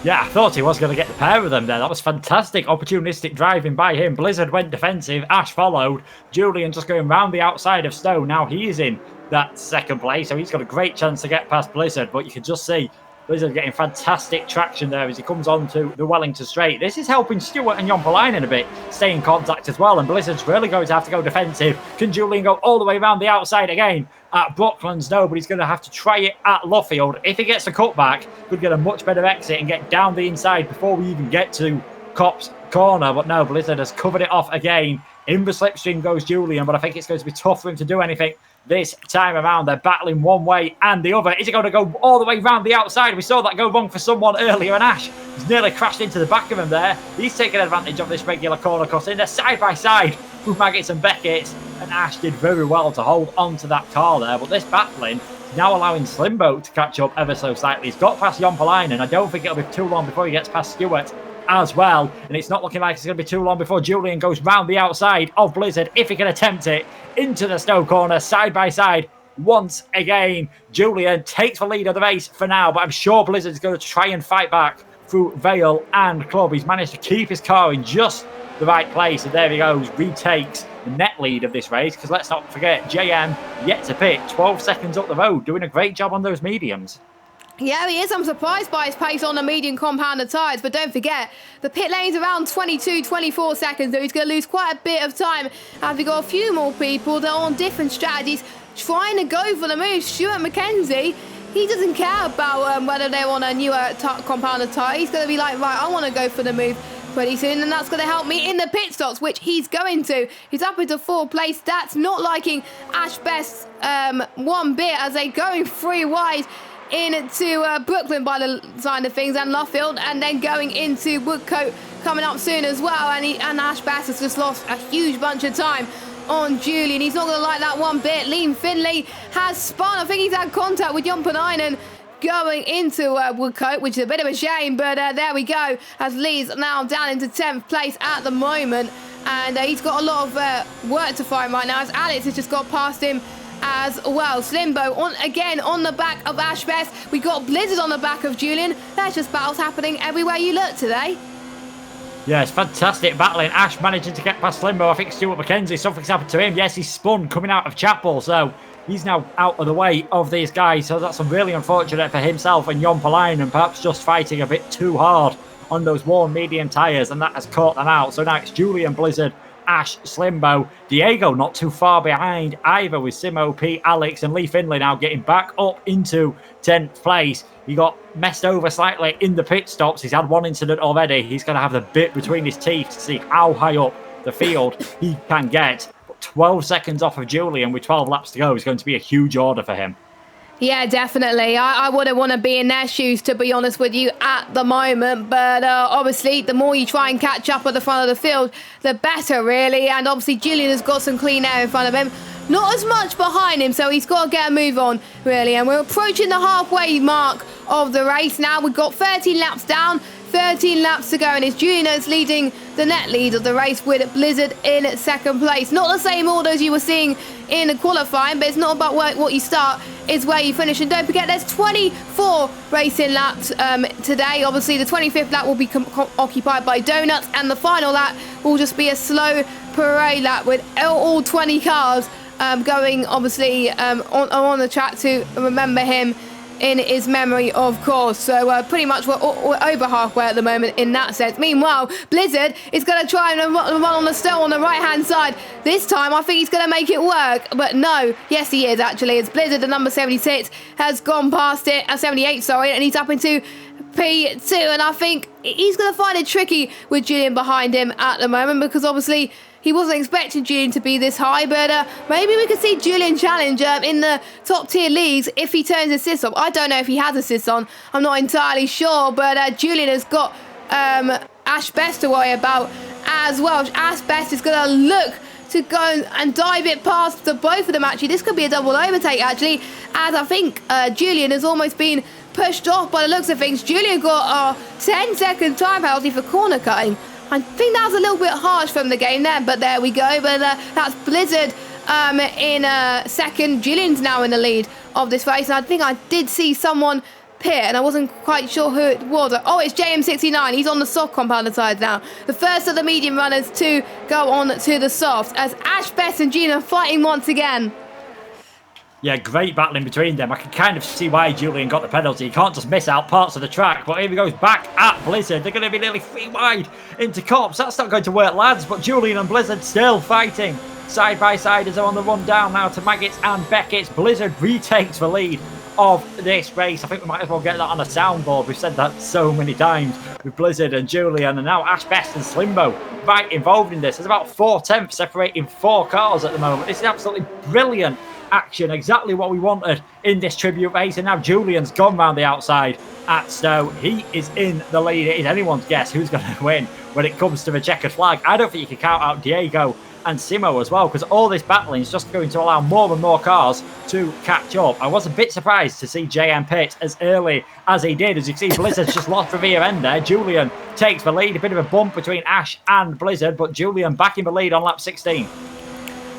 Yeah, I thought he was going to get the pair of them there. That was fantastic, opportunistic driving by him. Blizzard went defensive. Ash followed. Julian just going round the outside of Stone. Now he's in that 2nd place, so he's got a great chance to get past Blizzard. But you can just see Blizzard getting fantastic traction there as he comes on to the Wellington Straight. This is helping Stewart and Jompalainen a bit stay in contact as well, and Blizzard's really going to have to go defensive. Can Julian go all the way around the outside again at Brooklands? No, but he's going to have to try it at Luffield. If he gets a cutback, could get a much better exit and get down the inside before we even get to Cop's corner. But no, Blizzard has covered it off again. In the slipstream goes Julian, but I think it's going to be tough for him to do anything this time around. They're battling one way and the other. Is it going to go all the way round the outside? We saw that go wrong for someone earlier, and Ash has nearly crashed into the back of him there. He's taking advantage of this regular corner crossing. They're side by side with Maggots and Beckett's, and Ash did very well to hold on to that car there. But this battling is now allowing Slimbo to catch up ever so slightly. He's got past Jompalainen, and I don't think it'll be too long before he gets past Stewart as well, and it's not looking like it's going to be too long before Julian goes round the outside of Blizzard, if he can attempt it, into the Stowe corner, side by side once again. Julian takes the lead of the race for now, but I'm sure Blizzard's going to try and fight back through Vale and Club. He's managed to keep his car in just the right place, and there he goes, retakes the net lead of this race, because let's not forget, JM yet to pit, 12 seconds up the road, doing a great job on those mediums. Yeah, he is. I'm surprised by his pace on the medium compounded tyres, but don't forget, the pit lane's around 22, 24 seconds, so he's going to lose quite a bit of time. And we've got a few more people that are on different strategies, trying to go for the move. Stuart McKenzie, he doesn't care about whether they're on a newer compounded tyre. He's going to be like, right, I want to go for the move pretty soon, and that's going to help me in the pit stops, which he's going to. He's up into 4th place. That's not liking Ash Best's one bit, as they going 3 wide into Brooklyn by the sign of things, and Luffield, and then going into Woodcote coming up soon as well. And Ash Bass has just lost a huge bunch of time on Julian. He's not going to like that one bit. Liam Finley has spun. I think he's had contact with Jon Panainen going into Woodcote, which is a bit of a shame, but there we go, as Lee's now down into 10th place at the moment, and he's got a lot of work to find right now, as Alex has just got past him as well. Slimbo on the back of Ash Best. We got Blizzard on the back of Julian. There's just battles happening everywhere you look today. Yeah, it's fantastic battling. Ash managing to get past Slimbo. I think Stuart McKenzie, something's happened to him. Yes, he's spun coming out of Chapel, so he's now out of the way of these guys, so that's really unfortunate for himself and Jon Palainen, perhaps just fighting a bit too hard on those worn medium tyres, and that has caught them out. So now it's Julian, Blizzard, Ash, Slimbo, Diego not too far behind either, with Simo, Pete, Alex and Lee Finley now getting back up into 10th place. He got messed over slightly in the pit stops. He's had one incident already. He's going to have the bit between his teeth to see how high up the field he can get. 12 seconds off of Julian with 12 laps to go is going to be a huge order for him. Yeah, definitely. I wouldn't want to be in their shoes, to be honest with you, at the moment. But obviously, the more you try and catch up at the front of the field, the better, really. And obviously, Julian has got some clean air in front of him. Not as much behind him, so he's got to get a move on, really. And we're approaching the halfway mark of the race now. We've got 13 laps down, 13 laps to go, and it's Julian that's leading the net lead of the race, with Blizzard in second place. Not the same order as you were seeing in the qualifying, but it's not about what you start, it's where you finish. And don't forget, there's 24 racing laps today. Obviously, the 25th lap will be occupied by donuts, and the final lap will just be a slow parade lap with all 20 cars going, obviously, on the track to remember him in his memory, of course. So pretty much we're over halfway at the moment in that sense. Meanwhile, Blizzard is going to try and run on the stone on the right-hand side. This time, I think he's going to make it work. But no, yes, he is, actually. It's Blizzard, the number 76, has gone past it, 78, sorry, and he's up into P2. And I think he's going to find it tricky with Julian behind him at the moment, because obviously he wasn't expecting Julian to be this high, but maybe we could see Julian challenge in the top tier leagues if he turns assists on. I don't know if he has assists on. I'm not entirely sure, but Julian has got Ash Best to worry about as well. Ash Best is going to look to go and dive it past the both of them, actually. This could be a double overtake, actually, as I think Julian has almost been pushed off by the looks of things. Julian got a 10-second time penalty for corner cutting. I think that was a little bit harsh from the game there, but there we go. But that's Blizzard in second. Julian's now in the lead of this race, and I think I did see someone pit, and I wasn't quite sure who it was. Oh, it's JM69. He's on the soft compounder side now. The first of the medium runners to go on to the soft, as Ash Best and Gina fighting once again. Yeah, great battling between them. I can kind of see why Julian got the penalty. He can't just miss out parts of the track. But here he goes back at Blizzard. They're going to be nearly 3 wide into Cops. That's not going to work, lads. But Julian and Blizzard still fighting side by side as they're on the run down now to Maggots and Beckett's. Blizzard retakes the lead of this race. I think we might as well get that on a soundboard. We've said that so many times with Blizzard and Julian, and now Ash Best and Slimbo right involved in this. There's about 4/10 separating 4 cars at the moment. This is absolutely brilliant action, exactly what we wanted in this tribute race. And now Julian's gone round the outside at Stowe. He is in the lead. It is anyone's guess who's going to win when it comes to the checkered flag. I don't think you can count out Diego and Simo as well, because all this battling is just going to allow more and more cars to catch up. I was a bit surprised to see JM pit as early as he did. As you can see, Blizzard's just lost the rear end there. Julian takes the lead. A bit of a bump between Ash and Blizzard, but Julian back in the lead on lap 16.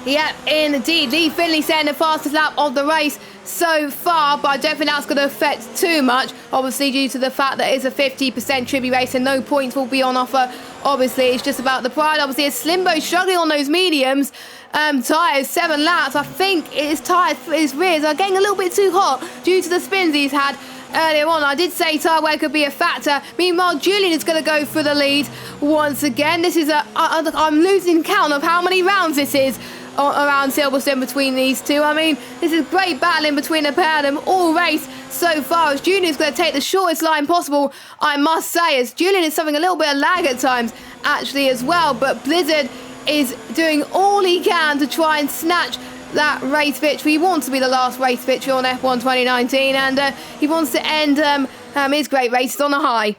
Yep, indeed. Lee Finley saying the fastest lap of the race so far, but I don't think that's going to affect too much, obviously, due to the fact that it's a 50% tribute race and no points will be on offer. Obviously, it's just about the pride. Obviously, it's Slimbo struggling on those mediums. Tyres, 7 laps. I think his tyres, his rears are getting a little bit too hot due to the spins he's had earlier on. I did say tyre wear could be a factor. Meanwhile, Julian is going to go for the lead once again. This is I'm losing count of how many rounds this is around Silverstone between these two. I mean, this is great battling between the pair of them all race so far, as Julian's going to take the shortest line possible, I must say, as Julian is suffering a little bit of lag at times actually as well, but Blizzard is doing all he can to try and snatch that race victory. He wants to be the last race victory on F1 2019, and he wants to end his great races on a high.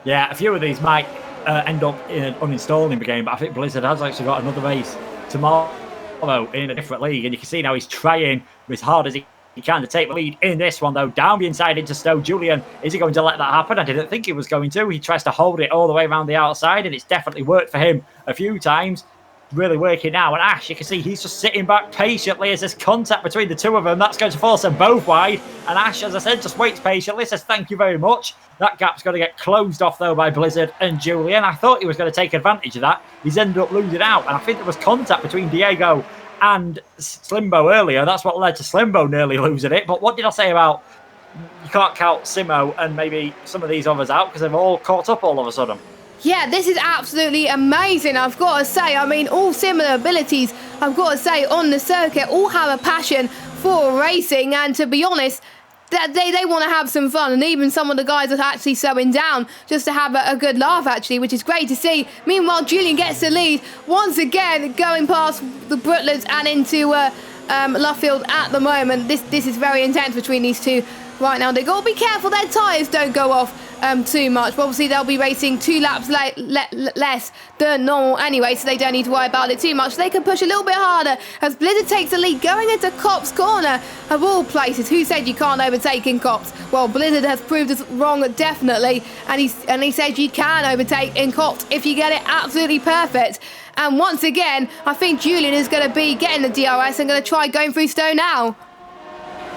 Yeah, a few of these might end up uninstalling the game, but I think Blizzard has actually got another race tomorrow in a different league, and you can see now he's trying as hard as he can to take the lead in this one, though. Down the inside into Stowe. Julian, is he going to let that happen? I didn't think he was going to. He tries to hold it all the way around the outside, and it's definitely worked for him a few times. Really working now. And Ash, you can see he's just sitting back patiently as there's contact between the two of them. That's going to force them both wide. And Ash, as I said, just waits patiently, says thank you very much. That gap's going to get closed off, though, by Blizzard and Julian. I thought he was going to take advantage of that. He's ended up losing out. And I think there was contact between Diego and Slimbo earlier. That's what led to Slimbo nearly losing it. But what did I say about you can't count Simo and maybe some of these others out because they've all caught up all of a sudden? Yeah, this is absolutely amazing, I've got to say. I mean, all similar abilities, I've got to say, on the circuit, all have a passion for racing, and to be honest, they want to have some fun, and even some of the guys are actually slowing down just to have a good laugh, actually, which is great to see. Meanwhile, Julian gets the lead, once again, going past the Brutlands and into Luffield at the moment. This is very intense between these two right now. They've got to be careful their tyres don't go off too much, but obviously they'll be racing 2 laps less than normal anyway, so they don't need to worry about it too much. They can push a little bit harder as Blizzard takes the lead going into Cops Corner of all places. Who said you can't overtake in Cops? Well, Blizzard has proved us wrong, definitely, and he said you can overtake in Cops if you get it absolutely perfect. And once again, I think Julian is going to be getting the DRS and going to try going through Stowe now.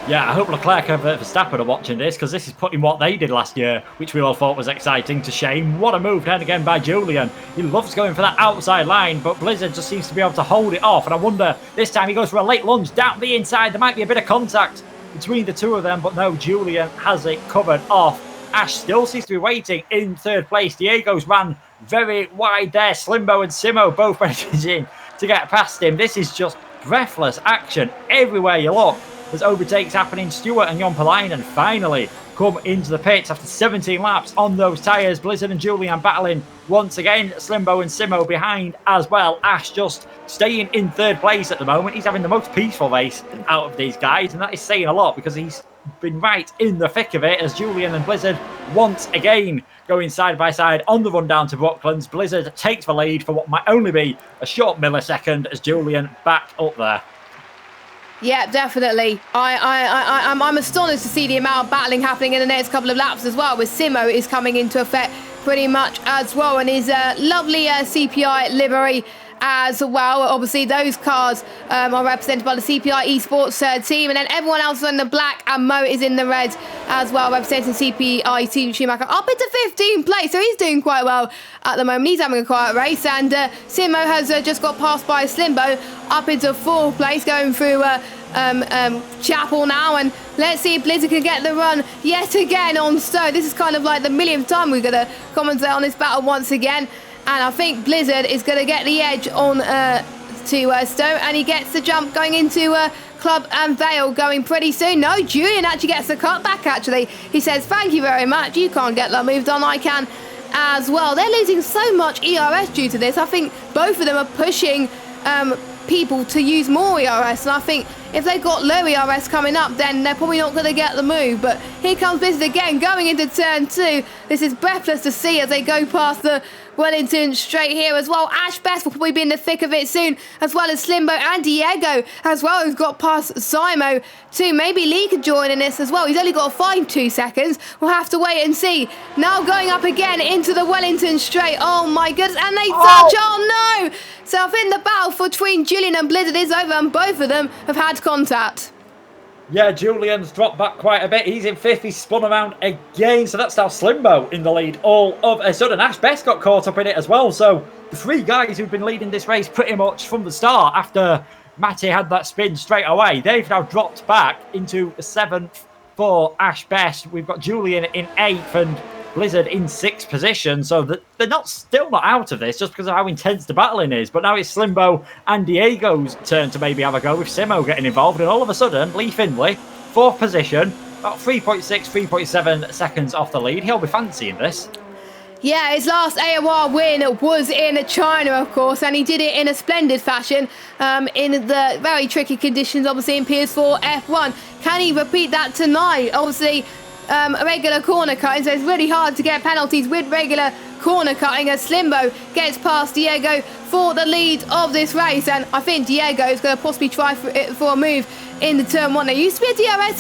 Yeah, I hope Leclerc and Verstappen are watching this, because this is putting what they did last year, which we all thought was exciting, to shame. What a move then again by Julian. He loves going for that outside line, but Blizzard just seems to be able to hold it off. And I wonder, this time he goes for a late lunge down the inside. There might be a bit of contact between the two of them, but no, Julian has it covered off. Ash still seems to be waiting in third place. Diego's ran very wide there. Slimbo and Simo both managing to get past him. This is just breathless action everywhere you look. There's overtakes happening. Stewart and Jon Palainen finally come into the pits after 17 laps on those tyres. Blizzard and Julian battling once again. Slimbo and Simo behind as well. Ash just staying in third place at the moment. He's having the most peaceful race out of these guys, and that is saying a lot because he's been right in the thick of it as Julian and Blizzard once again going side by side on the run down to Brooklands. Blizzard takes the lead for what might only be a short millisecond as Julian back up there. Yeah, definitely. I'm astonished to see the amount of battling happening in the next couple of laps as well, with Simo is coming into effect pretty much as well, and his lovely CPI livery as well. Obviously, those cars are represented by the CPI Esports team, and then everyone else is in the black, and Mo is in the red as well, representing CPI Team Schumacher up into 15th place, so he's doing quite well at the moment. He's having a quiet race, and Simo has just got passed by Slimbo up into 4th place, going through Chapel now, and let's see if Blizzard can get the run yet again on Stowe. This is kind of like the millionth time we're going to commentate on this battle once again. And I think Blizzard is going to get the edge on to Stowe, and he gets the jump going into Club and Vale going pretty soon. No, Julian actually gets the cut back, actually. He says, thank you very much. You can't get that move done. I can as well. They're losing so much ERS due to this. I think both of them are pushing people to use more ERS, and I think if they've got low ERS coming up, then they're probably not going to get the move. But here comes Blizzard again, going into turn 2. This is breathless to see as they go past the Wellington straight here as well. Ash Best will probably be in the thick of it soon, as well as Slimbo and Diego as well, who's got past Simo too. Maybe Lee could join in this as well. He's only got to find 2 seconds. We'll have to wait and see. Now going up again into the Wellington straight. Oh my goodness, and they touch. Oh no! So I think the battle between Julian and Blizzard is over, and both of them have had contact. Yeah, Julian's dropped back quite a bit. He's in 5th. He's spun around again. So that's now Slimbo in the lead all of a sudden. Ash Best got caught up in it as well. So the 3 guys who've been leading this race pretty much from the start after Matty had that spin straight away, they've now dropped back into 7th for Ash Best. We've got Julian in 8th and Blizzard in 6th position, so they're still not out of this just because of how intense the battling is. But now it's Slimbo and Diego's turn to maybe have a go with Simo getting involved, and all of a sudden Lee Findlay, 4th position, about 3.6, 3.7 seconds off the lead. He'll be fancying this. Yeah, his last AOR win was in China, of course, and he did it in a splendid fashion in the very tricky conditions, obviously, in PS4 F1. Can he repeat that tonight? Obviously, regular corner cutting, so it's really hard to get penalties with regular corner cutting as Slimbo gets past Diego for the lead of this race, and I think Diego is going to possibly try for a move in the turn one. There used to be a DRS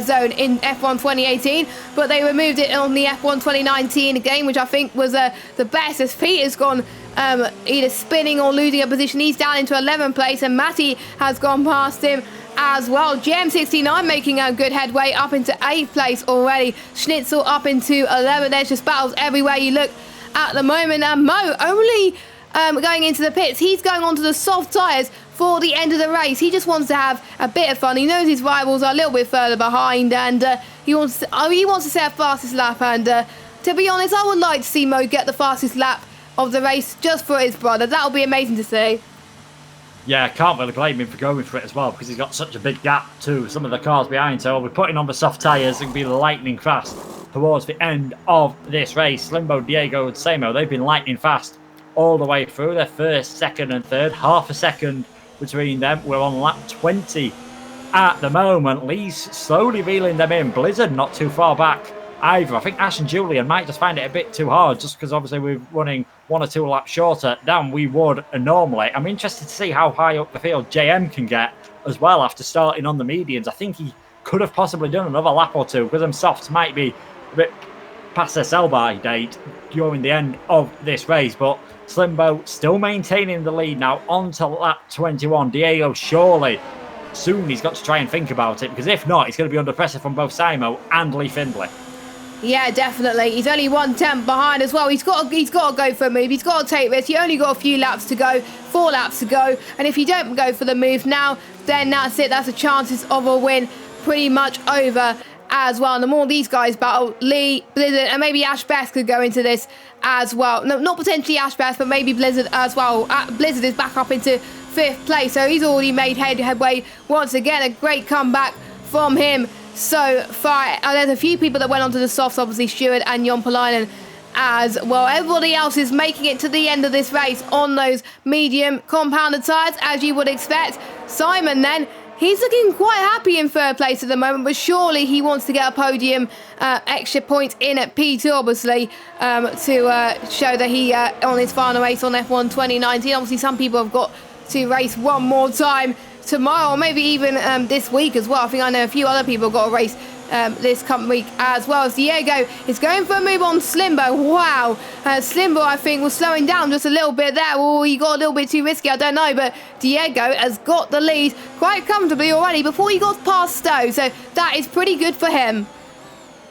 zone in F1 2018, but they removed it on the F1 2019 game, which I think was the best, as Peter's gone either spinning or losing a position. He's down into 11th place, and Matty has gone past him as well. GM69 making a good headway up into 8th place already. Schnitzel up into 11th. There's just battles everywhere you look at the moment. And Mo only going into the pits. He's going onto the soft tyres for the end of the race. He just wants to have a bit of fun. He knows his rivals are a little bit further behind, and he wants to set a fastest lap. And to be honest, I would like to see Mo get the fastest lap of the race just for his brother. That would be amazing to see. Yeah, I can't really blame him for going for it as well, because he's got such a big gap to some of the cars behind. So we're putting on the soft tyres and be lightning fast towards the end of this race. Slimbo, Diego and Samo, they've been lightning fast all the way through. Their first, second and third, half a second between them. We're on lap 20 at the moment. Lee's slowly reeling them in. Blizzard not too far back either. I think Ash and Julian might just find it a bit too hard, just because obviously we're running 1 or 2 laps shorter than we would normally. I'm interested to see how high up the field JM can get as well after starting on the medians. I think he could have possibly done another lap or two, because them softs might be a bit past their sell-by date during the end of this race. But Slimbo still maintaining the lead now on to lap 21. Diego surely soon he's got to try and think about it, because if not, he's going to be under pressure from both Simo and Lee Findlay. Yeah, definitely. He's only 1/10 behind as well. He's got to go for a move. He's got to take risks. He only got a few laps to go, 4 laps to go. And if you don't go for the move now, then that's it. That's the chances of a win pretty much over as well. And the more these guys battle, Lee, Blizzard, and maybe Ash Best could go into this as well. No, not potentially Ash Best, but maybe Blizzard as well. Blizzard is back up into 5th place, so he's already made headway once again. A great comeback from him so far. There's a few people that went onto the softs, obviously Stewart and Jon Polainen as well. Everybody else is making it to the end of this race on those medium compounded tyres, as you would expect. Simon then, he's looking quite happy in 3rd place at the moment, but surely he wants to get a podium extra point in at P2, obviously, to show that he, on his final race on F1 2019, obviously some people have got to race one more time tomorrow, or maybe even this week as well. I think I know a few other people got a race this coming week as well. As Diego is going for a move on Slimbo. Wow. Slimbo, I think, was slowing down just a little bit there. Oh, he got a little bit too risky, I don't know, but Diego has got the lead quite comfortably already before he got past Stowe, so that is pretty good for him.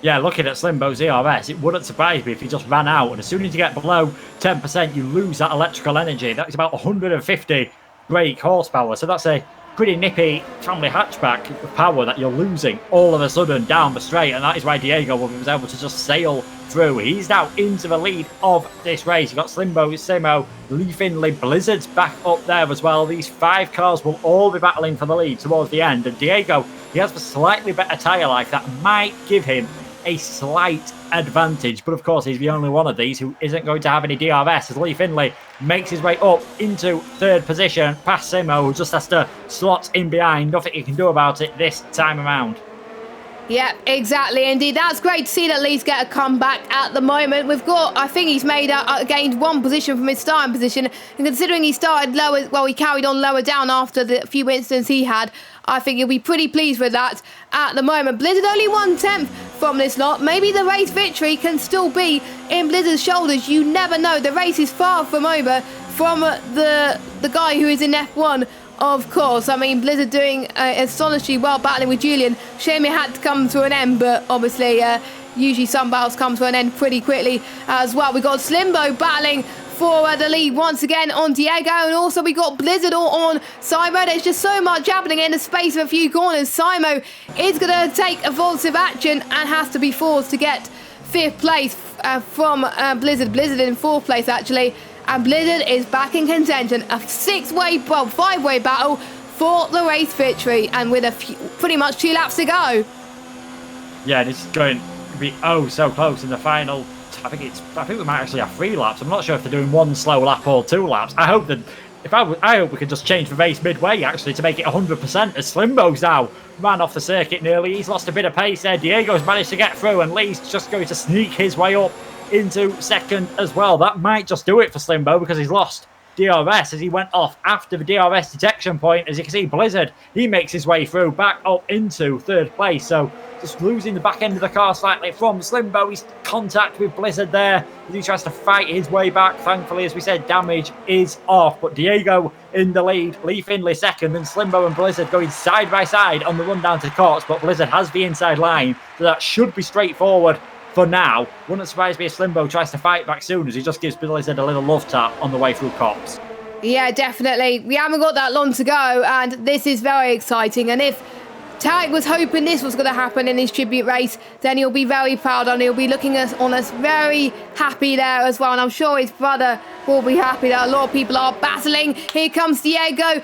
Yeah, looking at Slimbo's ERS, it wouldn't surprise me if he just ran out, and as soon as you get below 10%, you lose that electrical energy. That's about 150 brake horsepower, so that's a pretty nippy family hatchback of power that you're losing all of a sudden down the straight, and that is why Diego was able to just sail through. He's now into the lead of this race. You've got Slimbo, Simo, Lee Findlay, Blizzard's back up there as well. These 5 cars will all be battling for the lead towards the end, and Diego, he has a slightly better tyre life that might give him a slight advantage, but of course he's the only one of these who isn't going to have any DRS, as Lee Findlay makes his way up into 3rd position past Simo, who just has to slot in behind. Nothing he can do about it this time around. Yeah, exactly. Indeed, that's great to see that Lee's get a comeback at the moment. We've got, I think he's gained 1 position from his starting position, and considering he started lower, well, he carried on lower down after the few incidents he had, I think he'll be pretty pleased with that at the moment. Blizzard only 1/10 from this lot. Maybe the race victory can still be in Blizzard's shoulders. You never know. The race is far from over from the guy who is in F1, of course. I mean, Blizzard doing astonishingly well battling with Julian. Shame it had to come to an end, but obviously usually some battles come to an end pretty quickly as well. We got Slimbo battling for the lead once again on Diego, and also we got Blizzard on Simo. There's just so much happening in the space of a few corners. Simo is going to take evasive action and has to be forced to get 5th place from Blizzard. Blizzard in 4th place actually, and Blizzard is back in contention. A 5-way battle for the race victory, and with pretty much 2 laps to go. Yeah, this is going to be oh so close in the final I think we might actually have 3 laps. I'm not sure if they're doing 1 slow lap or 2 laps. I hope that I hope we could just change the race midway actually to make it 100%. As Slimbo's now ran off the circuit nearly. He's lost a bit of pace there. Diego's managed to get through, and Lee's just going to sneak his way up into second as well. That might just do it for Slimbo because he's lost DRS as he went off after the DRS detection point. As you can see, Blizzard, he makes his way through back up into 3rd place. So just losing the back end of the car slightly from Slimbo. He's contact with Blizzard there as he tries to fight his way back. Thankfully, as we said, damage is off. But Diego in the lead, Lee Findlay second, then Slimbo and Blizzard going side by side on the run down to courts. But Blizzard has the inside line, so that should be straightforward for now. Wouldn't surprise me if Slimbo tries to fight back soon as he just gives Blizzard a little love tap on the way through cops. Yeah, definitely. We haven't got that long to go, and this is very exciting. And if Tarek was hoping this was going to happen in his tribute race, then he'll be very proud and he'll be looking on us very happy there as well. And I'm sure his brother will be happy that a lot of people are battling. Here comes Diego,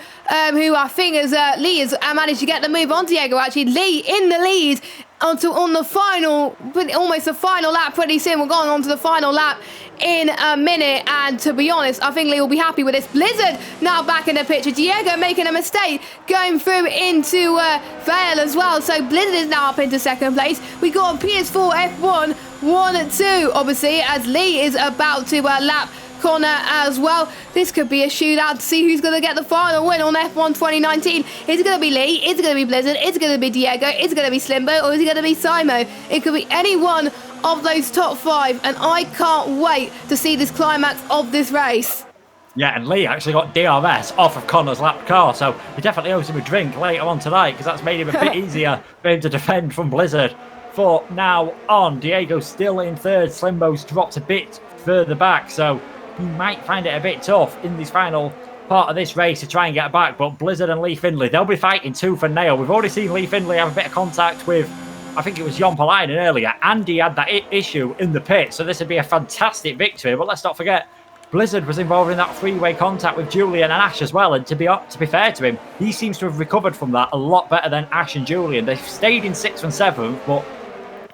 who I think is Lee has managed to get the move on Diego. Actually, Lee in the lead on the final, almost the final lap pretty soon. We're going on to the final lap in a minute, and to be honest, I think Lee will be happy with this. Blizzard now back in the picture. Diego making a mistake going through into Vale as well, so Blizzard is now up into 2nd place. We got a PS4 F1 1-2 obviously as Lee is about to lap Connor as well. This could be a shootout to see who's going to get the final win on F1 2019. Is it going to be Lee? Is it going to be Blizzard? Is it going to be Diego? Is it going to be Slimbo? Or is it going to be Simo? It could be any one of those top 5, and I can't wait to see this climax of this race. Yeah, and Lee actually got DRS off of Connor's lap car, so he definitely owes him a drink later on tonight because that's made him a bit easier for him to defend from Blizzard. For now on, Diego's still in 3rd. Slimbo's dropped a bit further back, so he might find it a bit tough in this final part of this race to try and get back. But Blizzard and Lee Findlay, they'll be fighting tooth and nail. We've already seen Lee Findlay have a bit of contact with, I think it was Jon Palainen earlier, and he had that issue in the pit, so this would be a fantastic victory. But let's not forget, Blizzard was involved in that 3-way contact with Julian and Ash as well, and to be fair to him, he seems to have recovered from that a lot better than Ash and Julian. They've stayed in 6th and 7th,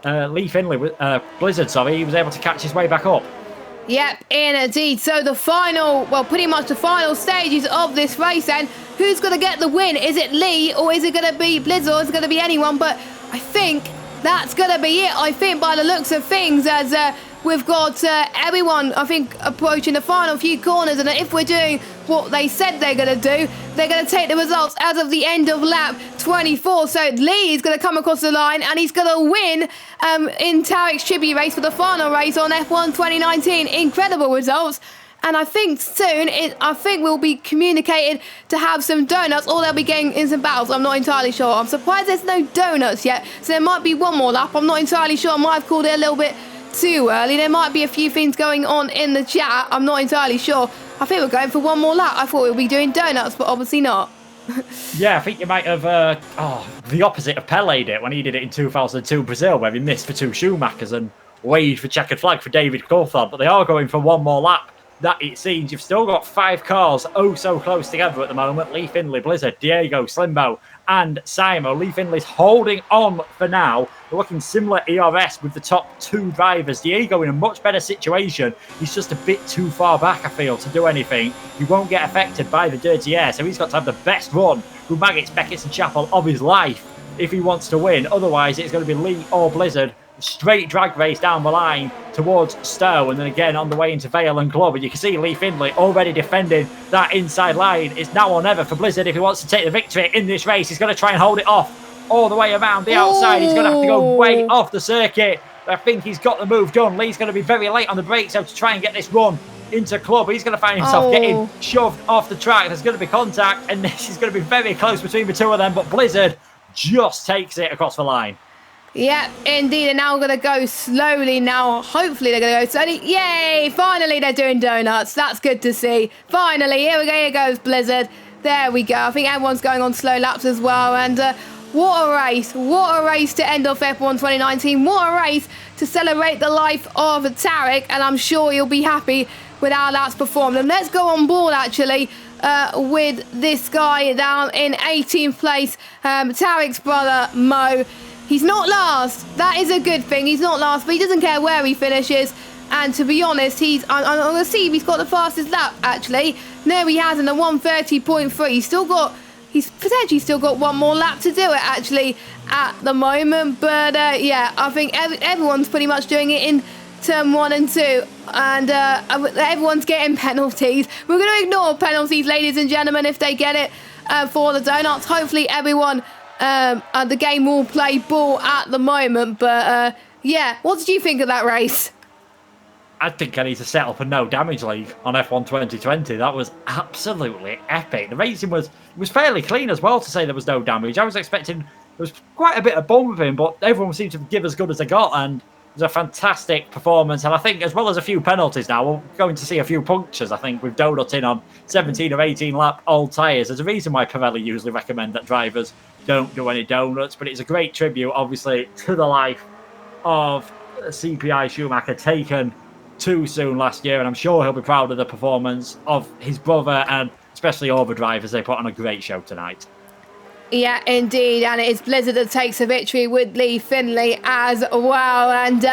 but Lee Findlay, Blizzard, he was able to catch his way back up. Yep, indeed. So the final, pretty much the final stages of this race then. Who's going to get the win? Is it Lee or is it going to be Blizzard or is it going to be anyone? But I think that's going to be it. I think by the looks of things, as we've got everyone, I think, approaching the final few corners. And if we're doing what they said they're going to do, they're going to take the results as of the end of lap 24. So Lee is going to come across the line and he's going to win in Tarek's tribute race for the final race on F1 2019. Incredible results. And I think soon, we'll be communicated to have some donuts, or they'll be getting in some battles. I'm not entirely sure. I'm surprised there's no donuts yet. So there might be one more lap. I'm not entirely sure. I might have called it a little bit too early. There might be a few things going on in the chat. I'm not entirely sure. I think we're going for one more lap. I thought we'd be doing donuts, but obviously not. Yeah, I think you might have the opposite of Pele'd it when he did it in 2002 Brazil, where he missed for 2 Schumachers and waved for checkered flag for David Coulthard. But they are going for one more lap. That it seems you've still got 5 cars so close together at the moment. Lee Findlay, Blizzard, Diego, Slimbo and Simo. Lee Findlay's holding on for now. They're looking similar ERS with the top 2 drivers. Diego in a much better situation. He's just a bit too far back, I feel, to do anything. He won't get affected by the dirty air, so he's got to have the best run through Maggots, Beckett's and Chapel of his life if he wants to win. Otherwise, it's going to be Lee or Blizzard. Straight drag race down the line towards Stowe, and then again on the way into Vale and Club. And you can see Lee Findlay already defending that inside line. It's now or never for Blizzard if he wants to take the victory in this race. He's going to try and hold it off all the way around the outside. He's going to have to go way off the circuit. I think he's got the move done. Lee's going to be very late on the brakes so to try and get this run into Club. He's going to find himself getting shoved off the track. There's going to be contact, and this is going to be very close between the 2 of them, but Blizzard just takes it across the line. Yeah, indeed. They're now going to go slowly now. Hopefully they're going to go slowly. Yay! Finally they're doing donuts. That's good to see. Finally, here we go. Here goes Blizzard. There we go. I think everyone's going on slow laps as well. And what a race. What a race to end off F1 2019. What a race to celebrate the life of Tarek. And I'm sure you'll be happy with how that's performed. And let's go on board, actually, with this guy down in 18th place. Tarek's brother, Mo. He's not last. That is a good thing. He's not last, but he doesn't care where he finishes. And to be honest, I'm going to see if he's got the fastest lap, actually. No, he hasn't, a 1:30.3. He's potentially still got one more lap to do it, actually, at the moment. But, yeah, I think everyone's pretty much doing it in turn 1 and 2. And everyone's getting penalties. We're going to ignore penalties, ladies and gentlemen, if they get it for the donuts. Hopefully everyone the game will play ball at the moment. But, yeah, what did you think of that race? I think I need to set up a no damage league on F1 2020. That was absolutely epic. The racing was fairly clean as well, to say there was no damage. I was expecting there was quite a bit of bumping, but everyone seemed to give as good as they got, and it was a fantastic performance. And I think, as well as a few penalties now, we're going to see a few punctures, I think, with donuts in on 17 or 18 lap old tyres. There's a reason why Pirelli usually recommend that drivers don't do any donuts, but it's a great tribute, obviously, to the life of CPI Schumacher, taken too soon last year, and I'm sure he'll be proud of the performance of his brother and especially Overdrive, as they put on a great show tonight. Yeah, indeed, and it is Blizzard that takes the victory with Lee Finlay as well, and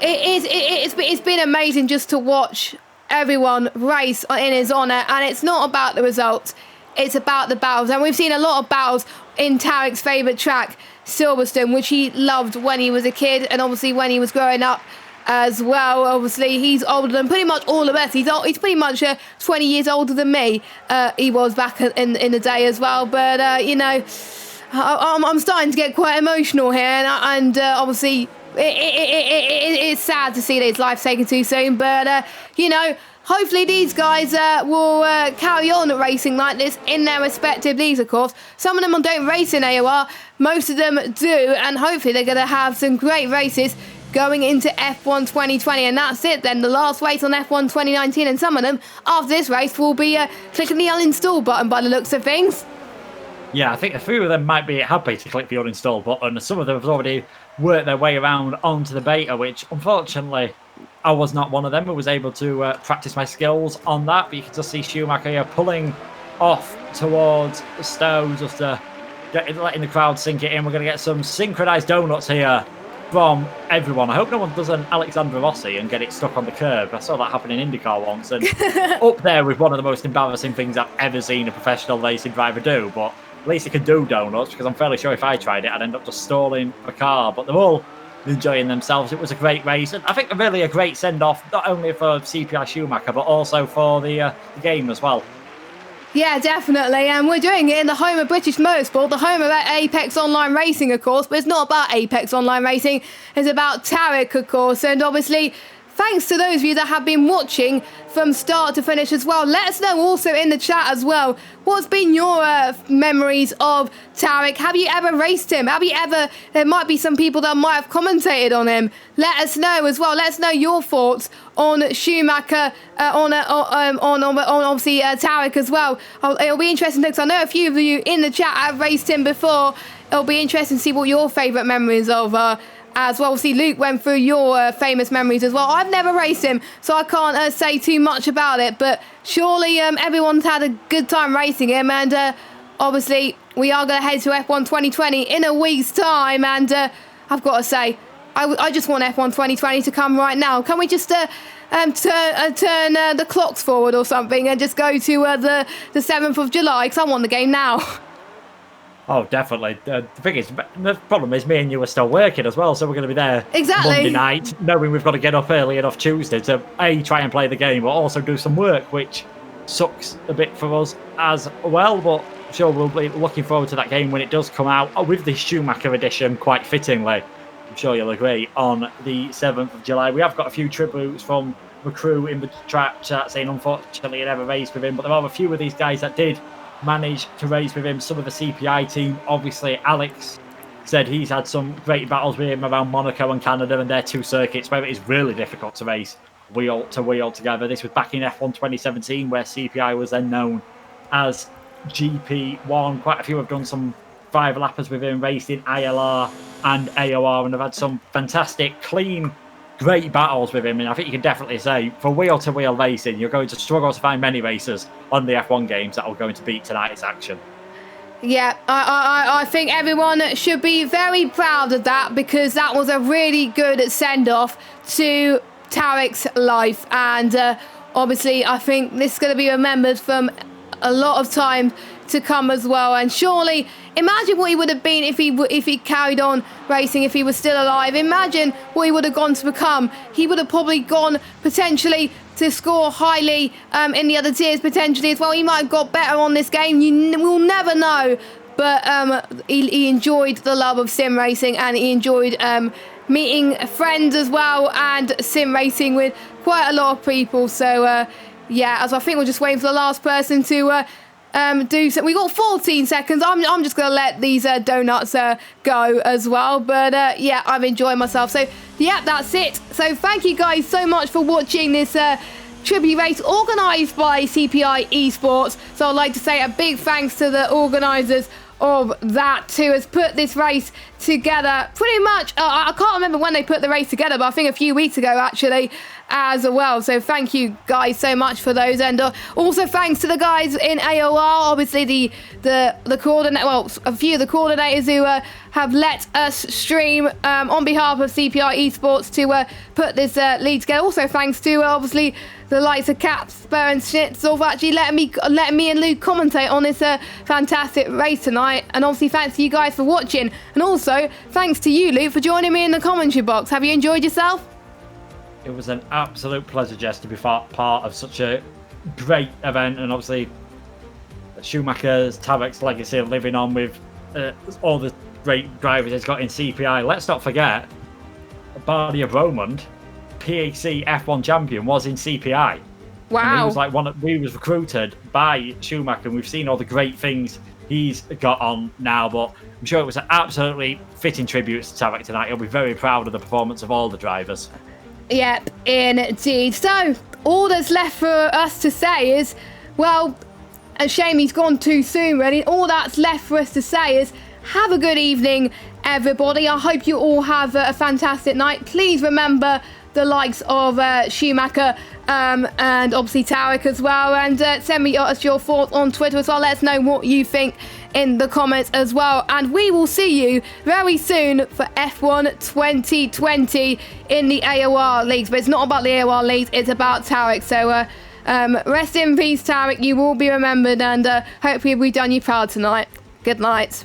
it's been amazing just to watch everyone race in his honour, and it's not about the results, it's about the battles, and we've seen a lot of battles in Tarek's favourite track, Silverstone, which he loved when he was a kid, and obviously when he was growing up as well. Obviously, he's older than pretty much all of us. He's pretty much 20 years older than me. He was back in the day as well. But, you know, I'm starting to get quite emotional here. And obviously, it's sad to see that his life's taken too soon. But, you know, hopefully these guys will carry on racing like this in their respective leagues, of course. Some of them don't race in AOR. Most of them do. And hopefully they're going to have some great races going into F1 2020, and that's it then, the last race on F1 2019, and some of them, after this race, will be clicking the uninstall button by the looks of things. Yeah, I think a few of them might be happy to click the uninstall button. Some of them have already worked their way around onto the beta, which, unfortunately, I was not one of them who was able to practice my skills on that, but you can just see Schumacher here pulling off towards Stowe, just letting the crowd sink it in. We're going to get some synchronised donuts here from everyone. I hope no one does an Alexander Rossi and get it stuck on the curb. I saw that happen in IndyCar once, and up there with one of the most embarrassing things I've ever seen a professional racing driver do. But at least he can do donuts, because I'm fairly sure if I tried it, I'd end up just stalling the car. But they're all enjoying themselves. It was a great race, and I think really a great send-off, not only for CPI Schumacher, but also for the game as well. Yeah, definitely, and we're doing it in the home of British Motorsport, the home of Apex Online Racing, of course, but it's not about Apex Online Racing, it's about Tarek, of course, and obviously, thanks to those of you that have been watching from start to finish as well. Let us know also in the chat as well, what's been your memories of Tarek? Have you ever raced him? There might be some people that might have commentated on him. Let us know as well. Let us know your thoughts on Schumacher, on obviously Tarek as well. It'll be interesting because I know a few of you in the chat have raced him before. It'll be interesting to see what your favourite memories of as well. Obviously, Luke went through your famous memories as well. I've never raced him, so I can't say too much about it, but surely everyone's had a good time racing him, and obviously we are going to head to F1 2020 in a week's time, and I've got to say, I just want F1 2020 to come right now. Can we just turn the clocks forward or something and just go to the 7th of July, because I want the game now. Oh, definitely. The thing is, the problem is me and you are still working as well, so we're going to be there Monday night, knowing we've got to get up early enough Tuesday to try and play the game, but also do some work, which sucks a bit for us as well. But I'm sure we'll be looking forward to that game when it does come out, with the Schumacher edition, quite fittingly. I'm sure you'll agree, on the 7th of July. We have got a few tributes from the crew in the chat saying unfortunately it never raced with him, but there are a few of these guys that did managed to race with him. Some of the CPI team, obviously Alex said he's had some great battles with him around Monaco and Canada, and their two circuits where it is really difficult to race wheel to wheel together. This was back in F1 2017, where CPI was then known as GP1. Quite a few have done some 5-lappers with him, raced in ILR and AOR, and have had some fantastic, clean, great battles with him. And I think you can definitely say, for wheel-to-wheel racing, you're going to struggle to find many racers on the F1 games that are going to beat tonight's action. Yeah, I think everyone should be very proud of that, because that was a really good send-off to Tarek's life. And obviously, I think this is going to be remembered from a lot of time to come as well. And surely, imagine what he would have been if he carried on racing, if he was still alive. Imagine what he would have gone to become. He would have probably gone potentially to score highly in the other tiers potentially as well. He might have got better on this game. We'll never know. But he enjoyed the love of sim racing, and he enjoyed meeting friends as well, and sim racing with quite a lot of people. So yeah, as I think we're just waiting for the last person to do so. We got 14 seconds. I'm just gonna let these donuts go as well. But yeah, I've enjoyed myself. So yeah, that's it. So thank you guys so much for watching this tribute race organised by CPI Esports. So I'd like to say a big thanks to the organisers of that, who has put this race together pretty much. I can't remember when they put the race together, but I think a few weeks ago actually as well. So thank you guys so much for those, and also thanks to the guys in AOR, obviously the coordinate, well, a few of the coordinators who have let us stream on behalf of CPI Esports to put this lead together. Also thanks to obviously the likes of Casper and Schnitzel for actually letting me and Luke commentate on this fantastic race tonight. And obviously thanks to you guys for watching, and also thanks to you, Luke, for joining me in the commentary box. Have you enjoyed yourself? It was an absolute pleasure, Jess, to be part of such a great event, and obviously Schumacher's Tarek's legacy living on with all the great drivers he's got in CPI. Let's not forget, Barney of Romand, PAC F1 champion, was in CPI. Wow. And he was like he was recruited by Schumacher, and we've seen all the great things he's got on now. But I'm sure it was an absolutely fitting tribute to Tarek tonight. He'll be very proud of the performance of all the drivers. Yep, indeed. So all that's left for us to say is, well, a shame he's gone too soon, really. All that's left for us to say is, have a good evening, everybody. I hope you all have a fantastic night. Please remember the likes of Schumacher and obviously Tarek as well, and send me your thoughts on Twitter as well. Let us know what you think in the comments as well, and we will see you very soon for F1 2020 in the AOR leagues. But it's not about the AOR leagues, it's about Tarek. So rest in peace, Tarek. You will be remembered, and hopefully we've done you proud tonight. Good night.